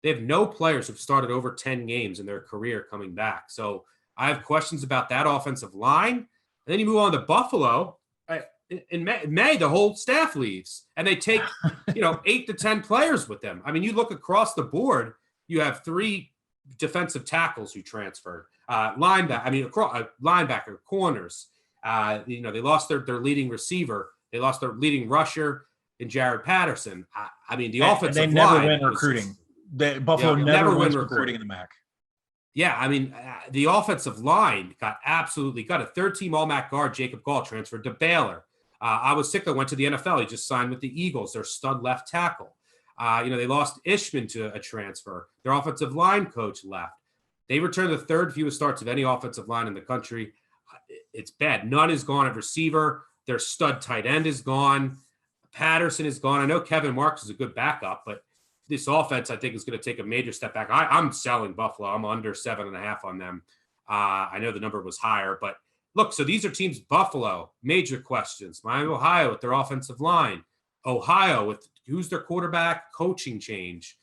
They have no players who've started over 10 games in their career coming back. So I have questions about that offensive line. And then you move on to Buffalo. In May, the whole staff leaves, and they take 8 to 10 players with them. I mean, you look across the board, you have 3 defensive tackles who transferred, linebacker, corners. They lost their leading receiver. They lost their leading rusher in Jared Patterson. The offensive line. They never win recruiting. Buffalo never wins recruiting in the MAC. Yeah, the offensive line got absolutely gutted. 3rd-team All-MAC guard Jacob Gall transferred to Baylor. Iowa Sickler went to the NFL. He just signed with the Eagles, their stud left tackle. They lost Ishman to a transfer. Their offensive line coach left. They return the third fewest starts of any offensive line in the country. It's bad. None is gone at receiver. Their stud tight end is gone. Patterson is gone. I know Kevin Marks is a good backup, but this offense, I think, is going to take a major step back. I'm selling Buffalo. I'm under 7.5 on them. I know the number was higher, but look, so these are teams. Buffalo, major questions. Miami, Ohio with their offensive line. Ohio with who's their quarterback, coaching change.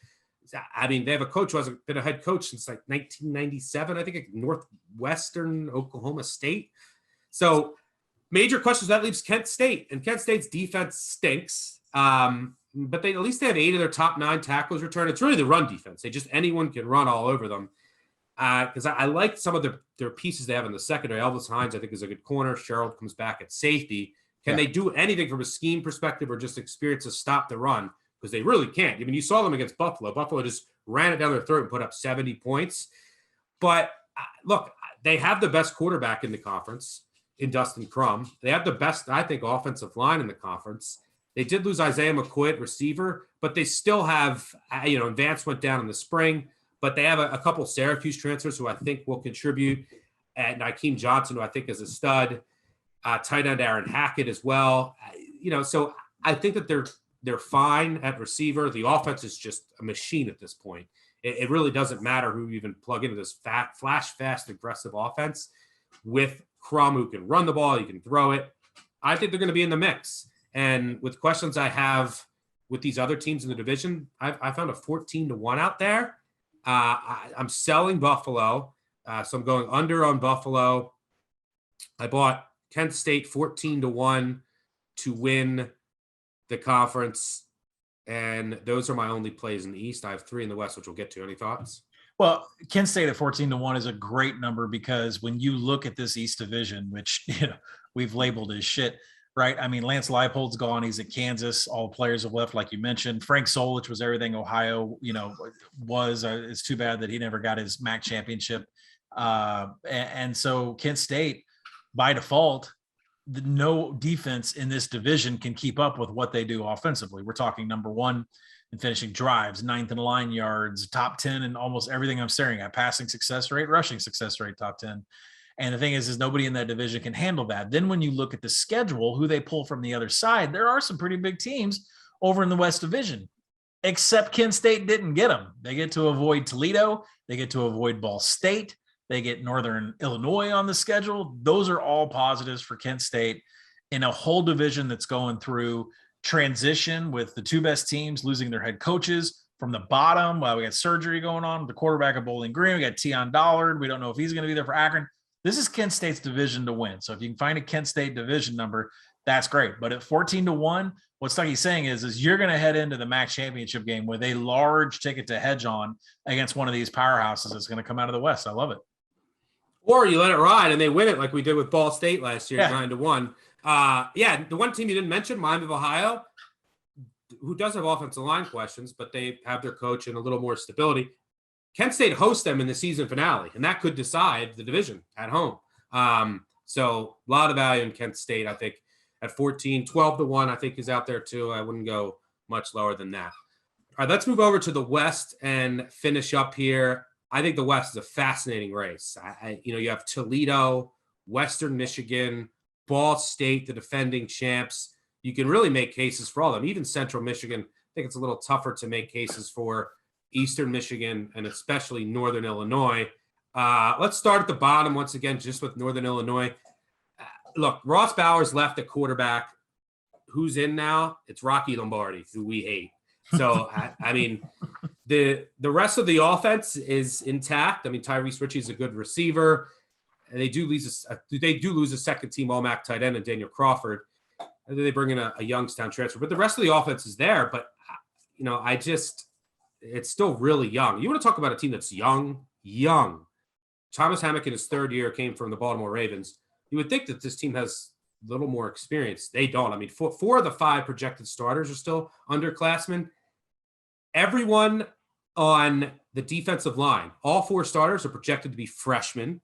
I mean, they have a coach who hasn't been a head coach since like 1997, I think, at Northwestern Oklahoma State. So major questions. That leaves Kent State, and Kent State's defense stinks. But at least they have 8 of their top 9 tackles return. It's really the run defense. Anyone can run all over them. Because I like some of their pieces they have in the secondary. Elvis Hines, I think, is a good corner. Sherrill comes back at safety. Can they do anything from a scheme perspective or just experience to stop the run? Because they really can't. I mean, you saw them against Buffalo. Buffalo just ran it down their throat and put up 70 points. But look, they have the best quarterback in the conference in Dustin Crum. They have the best, I think, offensive line in the conference. They did lose Isaiah McCoy at receiver, but they still have, Vance went down in the spring, but they have a couple Syracuse transfers who I think will contribute. And Nykeem Johnson, who I think is a stud. Tight end Aaron Hackett as well. So I think that they're fine at receiver. The offense is just a machine at this point. It really doesn't matter who you even plug into this flash fast, aggressive offense with Crum, who can run the ball, you can throw it. I think they're going to be in the mix. And with questions I have with these other teams in the division, I found a 14-1 out there. I'm selling Buffalo. So I'm going under on Buffalo. I bought Kent State 14-1 to win the conference. And those are my only plays in the East. I have 3 in the West, which we'll get to. Any thoughts? Well, Kent State at 14-1 is a great number because when you look at this East Division, which we've labeled as shit, right? I mean, Lance Leipold's gone. He's at Kansas. All players have left, like you mentioned. Frank Solich was everything Ohio, was. It's too bad that he never got his MAC championship. And so Kent State, by default, no defense in this division can keep up with what they do offensively. We're talking number 1 in finishing drives, 9th in line yards, top 10 in almost everything I'm staring at, passing success rate, rushing success rate, top 10. And the thing is nobody in that division can handle that. Then when you look at the schedule, who they pull from the other side, there are some pretty big teams over in the West Division, except Kent State didn't get them. They get to avoid Toledo. They get to avoid Ball State. They get Northern Illinois on the schedule. Those are all positives for Kent State in a whole division that's going through transition with the 2 best teams losing their head coaches from the bottom. Well, we got surgery going on. The quarterback of Bowling Green. We got Tion Dollard. We don't know if he's going to be there for Akron. This is Kent State's division to win. So if you can find a Kent State division number, that's great. But at 14-1, what Stucky's saying is you're going to head into the MAC championship game with a large ticket to hedge on against one of these powerhouses that's going to come out of the West. I love it. Or you let it ride and they win it like we did with Ball State last year, 9-1. The one team you didn't mention, Miami of Ohio, who does have offensive line questions, but they have their coach and a little more stability. Kent State hosts them in the season finale, and that could decide the division at home. So a lot of value in Kent State, I think, at 14. 12-1, I think, is out there too. I wouldn't go much lower than that. All right, let's move over to the West and finish up here. I think the West is a fascinating race. You have Toledo, Western Michigan, Ball State, the defending champs. You can really make cases for all of them. Even Central Michigan, I think it's a little tougher to make cases for Eastern Michigan and especially Northern Illinois. Let's start at the bottom once again, just with Northern Illinois. Look, Ross Bowers left at quarterback. Who's in now? It's Rocky Lombardi, who we hate. So, I mean, the rest of the offense is intact. I mean, Tyrese Ritchie is a good receiver. They do lose a second team All-MAC tight end and Daniel Crawford. And then they bring in a Youngstown transfer. But the rest of the offense is there. But, it's still really young. You want to talk about a team that's young. Thomas Hammock in his 3rd year came from the Baltimore Ravens. You would think that this team has a little more experience. They don't. I mean, 4 of the 5 projected starters are still underclassmen. Everyone on the defensive line, all 4 starters are projected to be freshmen.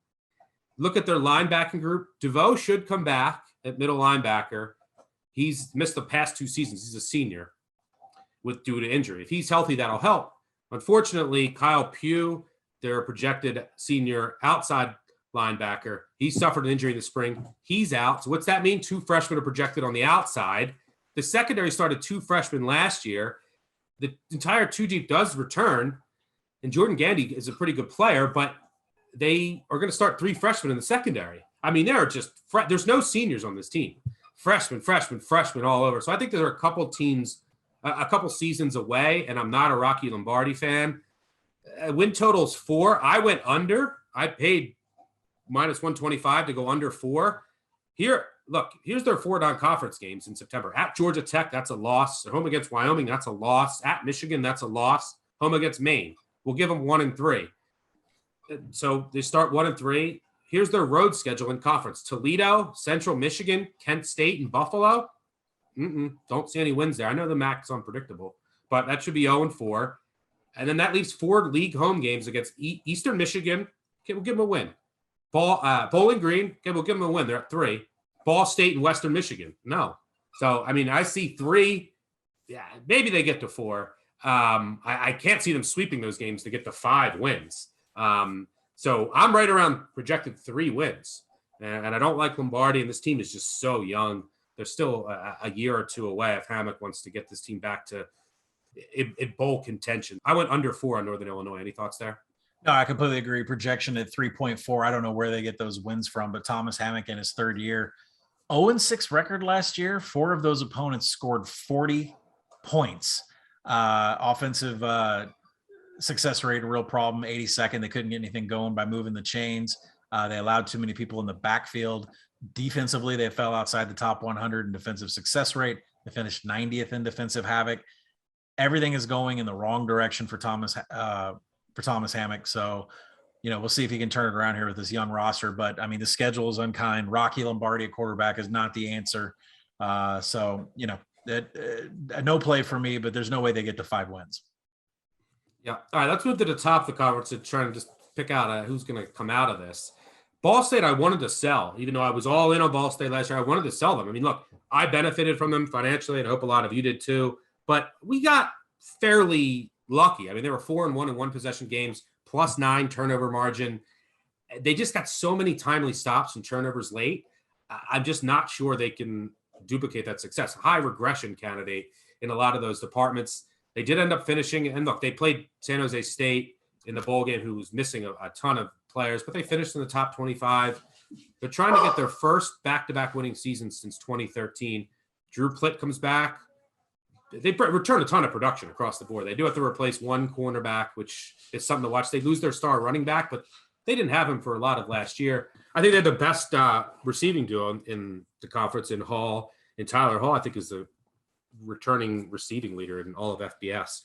Look at their linebacking group. DeVoe should come back at middle linebacker. He's missed the past 2 seasons. He's a senior due to injury. If he's healthy, that'll help. Unfortunately, Kyle Pugh their projected senior outside linebacker. He suffered an injury in the spring. He's out. So what's that mean? 2 freshmen are projected on the outside. The secondary started 2 freshmen last year. The entire 2 deep does return, and Jordan Gandy is a pretty good player, but they are going to start 3 freshmen in the secondary. I mean, there are just there's no seniors on this team. Freshmen all over. So I think there are a couple teams, a couple seasons away, and I'm not a Rocky Lombardi fan. Win total's 4. I went under. I paid -125 to go under 4. Here, look, here's their 4 non-conference games in September. At Georgia Tech, that's a loss. At home against Wyoming, that's a loss. At Michigan, that's a loss. Home against Maine. We'll give them 1 and 3. So they start 1 and 3. Here's their road schedule in conference: Toledo, Central Michigan, Kent State, and Buffalo. Don't see any wins there. I know the MAC is unpredictable, but that should be 0 and 4. And then that leaves 4 league home games against Eastern Michigan. Okay, we'll give them a win. Bowling Green. Okay, we'll give them a win. They're at 3. Ball State and Western Michigan. No. So, I mean, I see 3. Yeah, maybe they get to 4. I can't see them sweeping those games to get to 5 wins. So I'm right around projected 3 wins. And I don't like Lombardi, and this team is just so young. They're still a year or 2 away if Hammock wants to get this team back to in bowl contention. I went under 4 on Northern Illinois. Any thoughts there? No, I completely agree. Projection at 3.4. I don't know where they get those wins from, but Thomas Hammock in his 3rd year, 0-6 record last year. 4 of those opponents scored 40 points. Offensive success rate, a real problem. 82nd. They couldn't get anything going by moving the chains. They allowed too many people in the backfield. Defensively, they fell outside the top 100 in defensive success rate. They finished 90th in defensive havoc. Everything is going in the wrong direction for Thomas Hammock. So, we'll see if he can turn it around here with this young roster. But I mean, the schedule is unkind. Rocky Lombardi at quarterback is not the answer. So, no play for me, but there's no way they get to 5 wins. Yeah. All right. Let's move to the top of the conference and try and just pick out who's going to come out of this. Ball State, I wanted to sell, even though I was all in on Ball State last year. I wanted to sell them. I mean, look, I benefited from them financially, and I hope a lot of you did too. But we got fairly lucky. I mean, they were 4-1 in 1 possession games, +9 turnover margin. They just got so many timely stops and turnovers late. I'm just not sure they can duplicate that success. High regression candidate in a lot of those departments. They did end up finishing, and look, they played San Jose State in the bowl game, who was missing a ton of players, but they finished in the top 25. They're trying to get their first back-to-back winning season since 2013. Drew Plitt comes back. They return a ton of production across the board. They do have to replace 1 cornerback, which is something to watch. They lose their star running back, but they didn't have him for a lot of last year. I think they had the best receiving duo in the conference in Hall. And Tyler Hall, I think, is the returning receiving leader in all of FBS.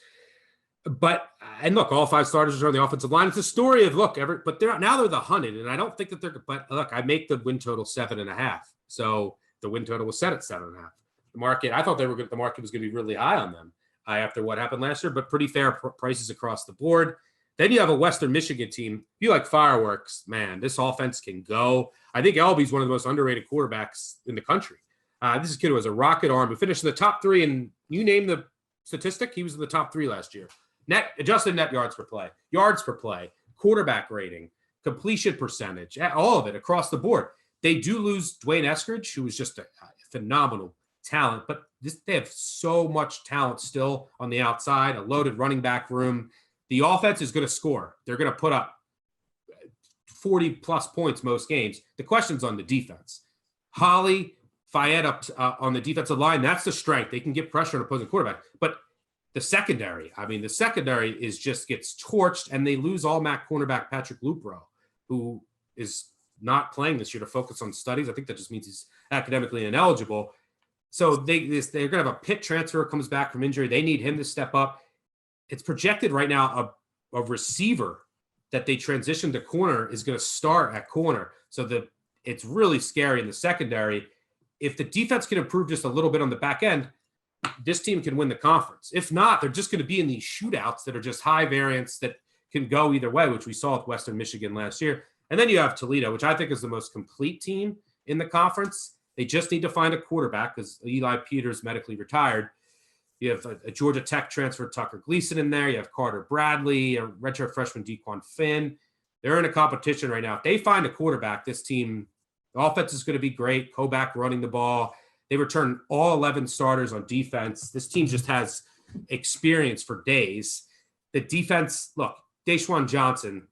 And look, all 5 starters are on the offensive line. It's a story of, look, but they're the hunted, and I don't think that but look, I make the win total 7.5. So the win total was set at 7.5. The market, I thought the market was going to be really high on them after what happened last year, but pretty fair prices across the board. Then you have a Western Michigan team. If you like fireworks, man, this offense can go. I think Elby's one of the most underrated quarterbacks in the country. This is a kid who has a rocket arm, who finished in the top 3, and you name the statistic, he was in the top 3 last year. Adjusted net yards per play, quarterback rating, completion percentage, all of it across the board. They do lose Dwayne Eskridge, who was just a phenomenal talent, but they have so much talent still on the outside, a loaded running back room. The offense is going to score. They're going to put up 40-plus points most games. The question's on the defense. Holly, Fayette up on the defensive line, that's the strength. They can get pressure on opposing quarterback. But the secondary is just gets torched, and they lose all-MAC cornerback Patrick Lupro, who is not playing this year to focus on studies. I think that just means he's academically ineligible. So they're going to have a Pitt transfer comes back from injury. They need him to step up. It's projected right now a receiver that they transition to corner is going to start at corner. So it's really scary in the secondary. If the defense can improve just a little bit on the back end, this team can win the conference. If not, they're just going to be in these shootouts that are just high variance that can go either way, which we saw with Western Michigan last year. And then you have Toledo, which I think is the most complete team in the conference. They just need to find a quarterback because Eli Peters medically retired. You have a Georgia Tech transfer, Tucker Gleason, in there. You have Carter Bradley, a redshirt freshman, Dequan Finn. They're in a competition right now. If they find a quarterback, this team, the offense is going to be great. Koback running the ball. They return all 11 starters on defense. This team just has experience for days. The defense, look, Deshaun Johnson,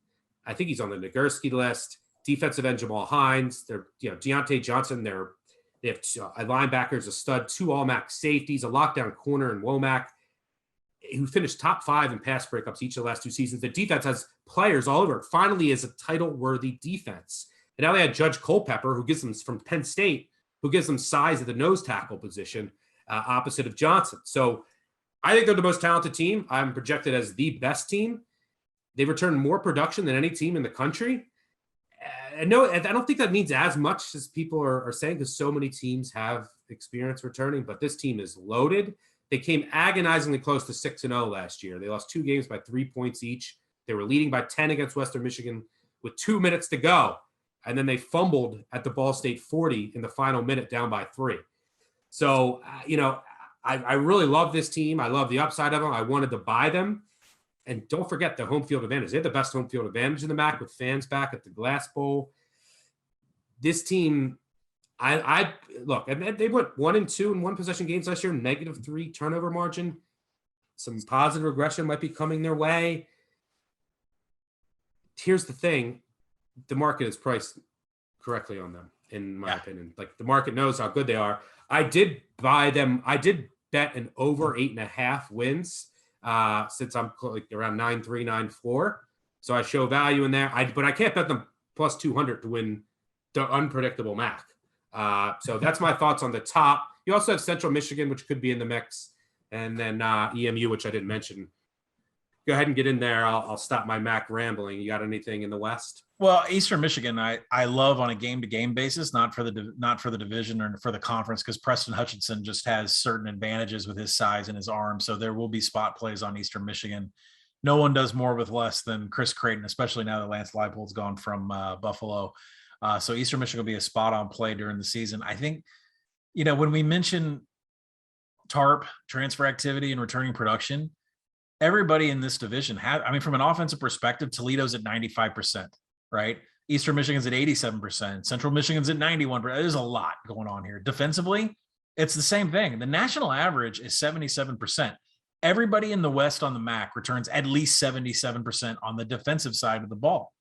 I think he's on the Nagurski list. Defensive end Jamal Hines. They're, Deontay Johnson. They have a linebackers, a stud, 2 all-MAC safeties, a lockdown corner in Womack, who finished top 5 in pass breakups each of the last 2 seasons. The defense has players all over. It finally is a title-worthy defense. And now they had Judge Culpepper, who gives them, from Penn State, who gives them size at the nose tackle position, opposite of Johnson. So I think they're the most talented team. I'm projected as the best team. They return more production than any team in the country. I don't think that means as much as people are saying, because so many teams have experience returning, but this team is loaded. They came agonizingly close to 6-0 last year. They lost 2 games by 3 points each. They were leading by 10 against Western Michigan with 2 minutes to go. And then they fumbled at the Ball State 40 in the final minute, down by 3. So, I really love this team. I love the upside of them. I wanted to buy them. And don't forget the home field advantage. They had the best home field advantage in the MAC with fans back at the Glass Bowl. This team, I look, they went 1-2 in 1-possession games last year, -3 turnover margin. Some positive regression might be coming their way. Here's the thing. The market is priced correctly on them, in my opinion. Like, the market knows how good they are. I did buy them. I did bet an over 8.5 wins. Since I'm like around 9.3, 9.4. So I show value in there. But I can't bet them plus 200 to win the unpredictable MAC. So that's my thoughts on the top. You also have Central Michigan, which could be in the mix. And then EMU, which I didn't mention. Go ahead and get in there. I'll stop my MAC rambling. You got anything in the West? Well, Eastern Michigan, I love on a game-to-game basis, not for the division or for the conference, because Preston Hutchinson just has certain advantages with his size and his arm. So there will be spot plays on Eastern Michigan. No one does more with less than Chris Creighton, especially now that Lance Leipold's gone from Buffalo. So Eastern Michigan will be a spot-on play during the season. I think, when we mention TARP, transfer activity, and returning production, everybody in this division from an offensive perspective, Toledo's at 95%. Right? Eastern Michigan's at 87%. Central Michigan's at 91%. There's a lot going on here. Defensively, it's the same thing. The national average is 77%. Everybody in the West on the MAC returns at least 77% on the defensive side of the ball.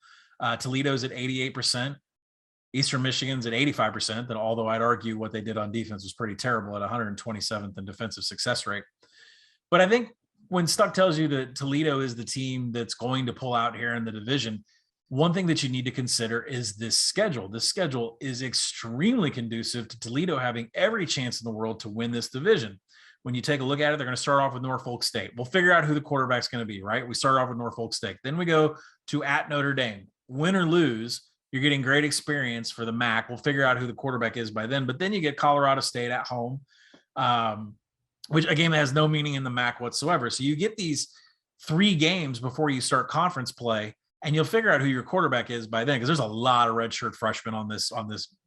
Toledo's at 88%. Eastern Michigan's at 85%. And although I'd argue what they did on defense was pretty terrible at 127th in defensive success rate. But I think when Stuck tells you that Toledo is the team that's going to pull out here in the division, one thing that you need to consider is this schedule. This schedule is extremely conducive to Toledo having every chance in the world to win this division. When you take a look at it, they're going to start off with Norfolk State. We'll figure out who the quarterback's going to be, right? We start off with Norfolk State. Then we go to at Notre Dame. Win or lose, you're getting great experience for the MAC. We'll figure out who the quarterback is by then. But then you get Colorado State at home, which a game that has no meaning in the MAC whatsoever. So you get these 3 games before you start conference play, and you'll figure out who your quarterback is by then, because there's a lot of redshirt freshmen on this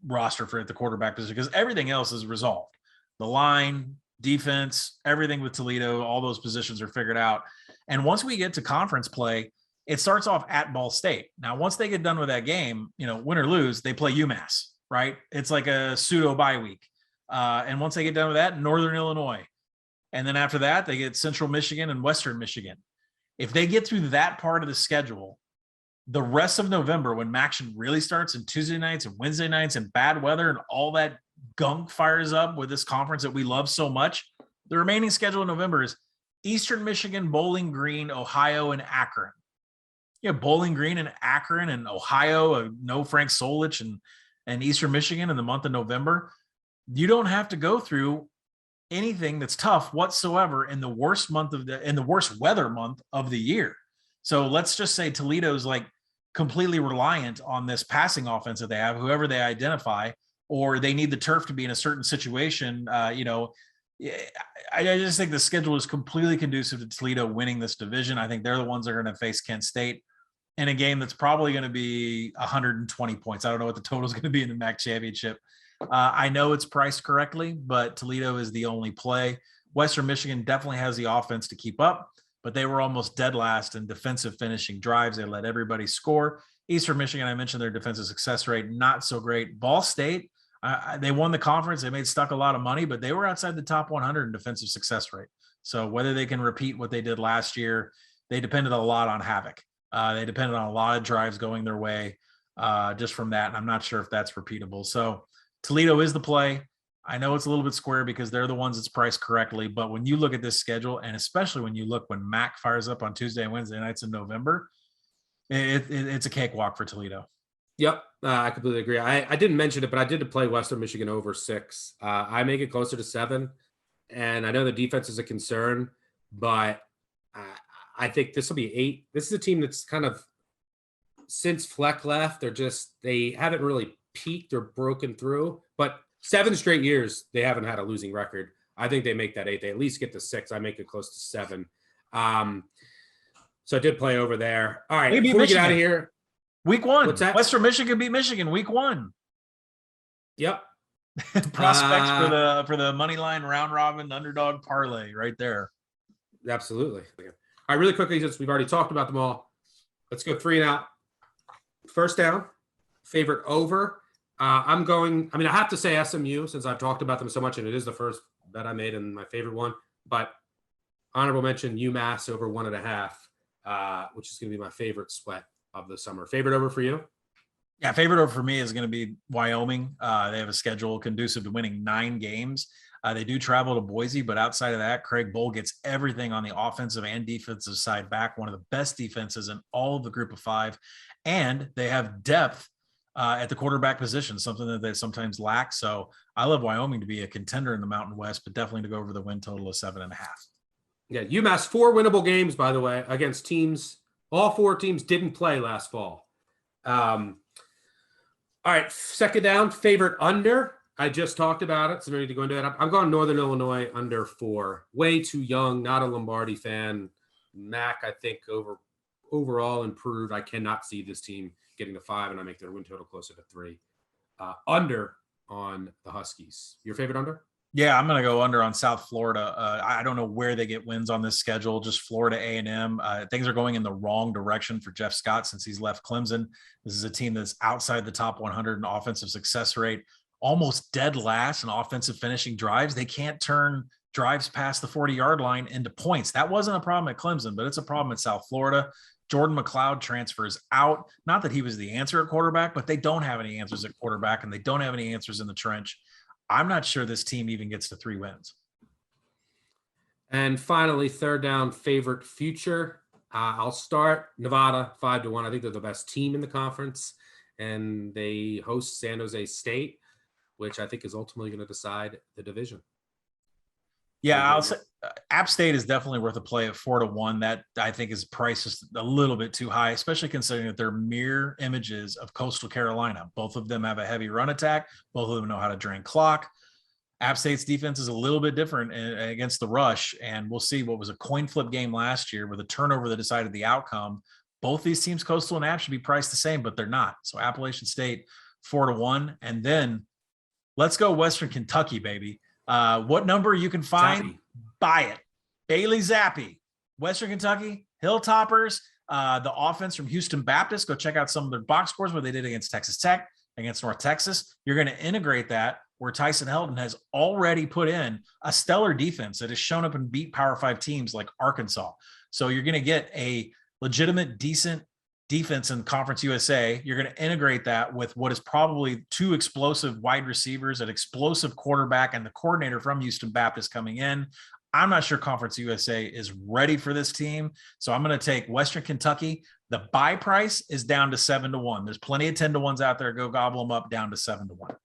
roster for the quarterback position, because everything else is resolved. The line, defense, everything with Toledo, all those positions are figured out. And once we get to conference play, it starts off at Ball State. Now, once they get done with that game, win or lose, they play UMass, right? It's like a pseudo bye week. And once they get done with that, Northern Illinois. And then after that, they get Central Michigan and Western Michigan. If they get through that part of the schedule, the rest of November, when action really starts, and Tuesday nights and Wednesday nights and bad weather and all that gunk fires up with this conference that we love so much, the remaining schedule in November is Eastern Michigan, Bowling Green, Ohio, and Akron. Bowling Green and Akron and Ohio, no Frank Solich and Eastern Michigan in the month of November. You don't have to go through anything that's tough whatsoever in the worst weather month of the year. So let's just say Toledo's like completely reliant on this passing offense that they have, whoever they identify, or they need the turf to be in a certain situation. I just think the schedule is completely conducive to Toledo winning this division. I think they're the ones that are going to face Kent State in a game that's probably going to be 120 points. I don't know what the total is going to be in the MAC championship. I know it's priced correctly, but Toledo is the only play. Western Michigan definitely has the offense to keep up, but they were almost dead last in defensive finishing drives. They let everybody score. Eastern Michigan, I mentioned their defensive success rate, not so great. Ball State, they won the conference. They made Stuck a lot of money, but they were outside the top 100 in defensive success rate. So whether they can repeat what they did last year, they depended a lot on havoc. They depended on a lot of drives going their way just from that. And I'm not sure if that's repeatable. So Toledo is the play. I know it's a little bit square because they're the ones that's priced correctly. But when you look at this schedule, and especially when you look when MAC fires up on Tuesday and Wednesday nights in November, it's a cakewalk for Toledo. Yep, I completely agree. I didn't mention it, but I did play Western Michigan over 6. I make it closer to 7. And I know the defense is a concern, but I think this will be 8. This is a team that's kind of, since Fleck left, they haven't really peaked or broken through. But 7 straight years, they haven't had a losing record. I think they make that 8. They at least get to 6. I make it close to 7. So I did play over there. All right, before we get out of here. Week 1. What's that? Western Michigan beat Michigan week 1. Yep. Prospects for the money line round robin underdog parlay right there. Absolutely. All right, really quickly, since we've already talked about them all, let's go 3 and out. First down, favorite over. I have to say SMU since I've talked about them so much, and it is the first bet I made and my favorite one. But honorable mention UMass over 1.5, which is going to be my favorite sweat of the summer. Favorite over for you? Yeah, favorite over for me is going to be Wyoming. They have a schedule conducive to winning 9 games. They do travel to Boise, but outside of that, Craig Bohl gets everything on the offensive and defensive side back. One of the best defenses in all of the group of 5. And they have depth at the quarterback position, something that they sometimes lack. So I love Wyoming to be a contender in the Mountain West, but definitely to go over the win total of 7.5. Yeah, UMass 4 winnable games, by the way, against teams. All 4 teams didn't play last fall. All right, second down, favorite under. I just talked about it, so we need to go into it. I'm going Northern Illinois under 4. Way too young, not a Lombardi fan. Mac, I think, overall improved. I cannot see this team getting to 5, and I make their win total closer to 3. Under on the Huskies. Your favorite under? Yeah, I'm going to go under on South Florida. I don't know where they get wins on this schedule, just Florida A&M. Things are going in the wrong direction for Jeff Scott since he's left Clemson. This is a team that's outside the top 100 in offensive success rate, almost dead last in offensive finishing drives. They can't turn drives past the 40-yard line into points. That wasn't a problem at Clemson, but it's a problem at South Florida. Jordan McLeod transfers out. Not that he was the answer at quarterback, but they don't have any answers at quarterback, and they don't have any answers in the trench. I'm not sure this team even gets to 3 wins. And finally, third down, favorite future. I'll start Nevada 5-1. I think they're the best team in the conference, and they host San Jose State, which I think is ultimately going to decide the division. Yeah, I'll say App State is definitely worth a play at 4-1. That I think is priced just a little bit too high, especially considering that they're mirror images of Coastal Carolina. Both of them have a heavy run attack. Both of them know how to drain clock. App State's defense is a little bit different against the rush, and we'll see. What was a coin flip game last year with a turnover that decided the outcome. Both these teams, Coastal and App, should be priced the same, but they're not. So Appalachian State 4-1, and then let's go Western Kentucky, baby. What number you can find, Zappy. Buy it. Bailey Zappi, Western Kentucky, Hilltoppers, the offense from Houston Baptist. Go check out some of their box scores where they did against Texas Tech, against North Texas. You're going to integrate that where Tyson Helton has already put in a stellar defense that has shown up and beat Power 5 teams like Arkansas. So you're going to get a legitimate, decent defense in Conference USA. You're going to integrate that with what is probably 2 explosive wide receivers, an explosive quarterback, and the coordinator from Houston Baptist coming in. I'm not sure Conference USA is ready for this team. So I'm going to take Western Kentucky. The buy price is down to 7-1. There's plenty of 10-1s out there. Go gobble them up, down to 7-1.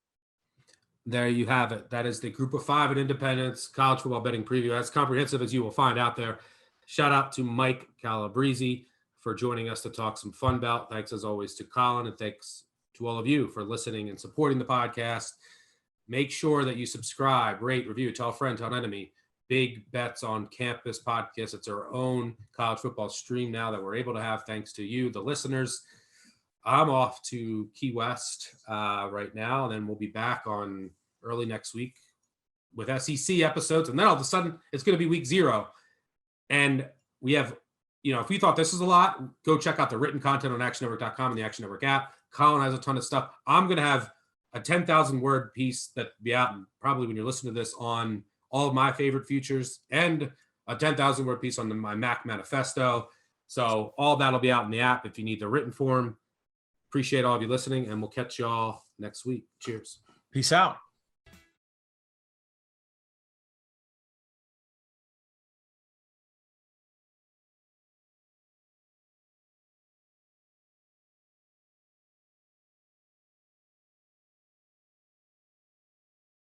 There you have it. That is the Group of 5 at Independence college football betting preview. As comprehensive as you will find out there. Shout out to Mike Calabrese for joining us to talk some Fun Belt. Thanks as always to Colin, and thanks to all of you for listening and supporting the podcast. Make sure that you subscribe, rate, review, tell a friend, tell an enemy. Big Bets on Campus podcast. It's our own college football stream now that we're able to have thanks to you, the listeners. I'm off to Key West right now, and then we'll be back on early next week with SEC episodes, and then all of a sudden it's going to be week 0. And we have, if you thought this was a lot, go check out the written content on actionnetwork.com and the Action Network app. Colin has a ton of stuff. I'm going to have a 10,000 word piece that will be out probably when you're listening to this on all of my favorite futures, and a 10,000 word piece on my Mac manifesto. So all that'll be out in the app if you need the written form. Appreciate all of you listening, and we'll catch y'all next week. Cheers. Peace out.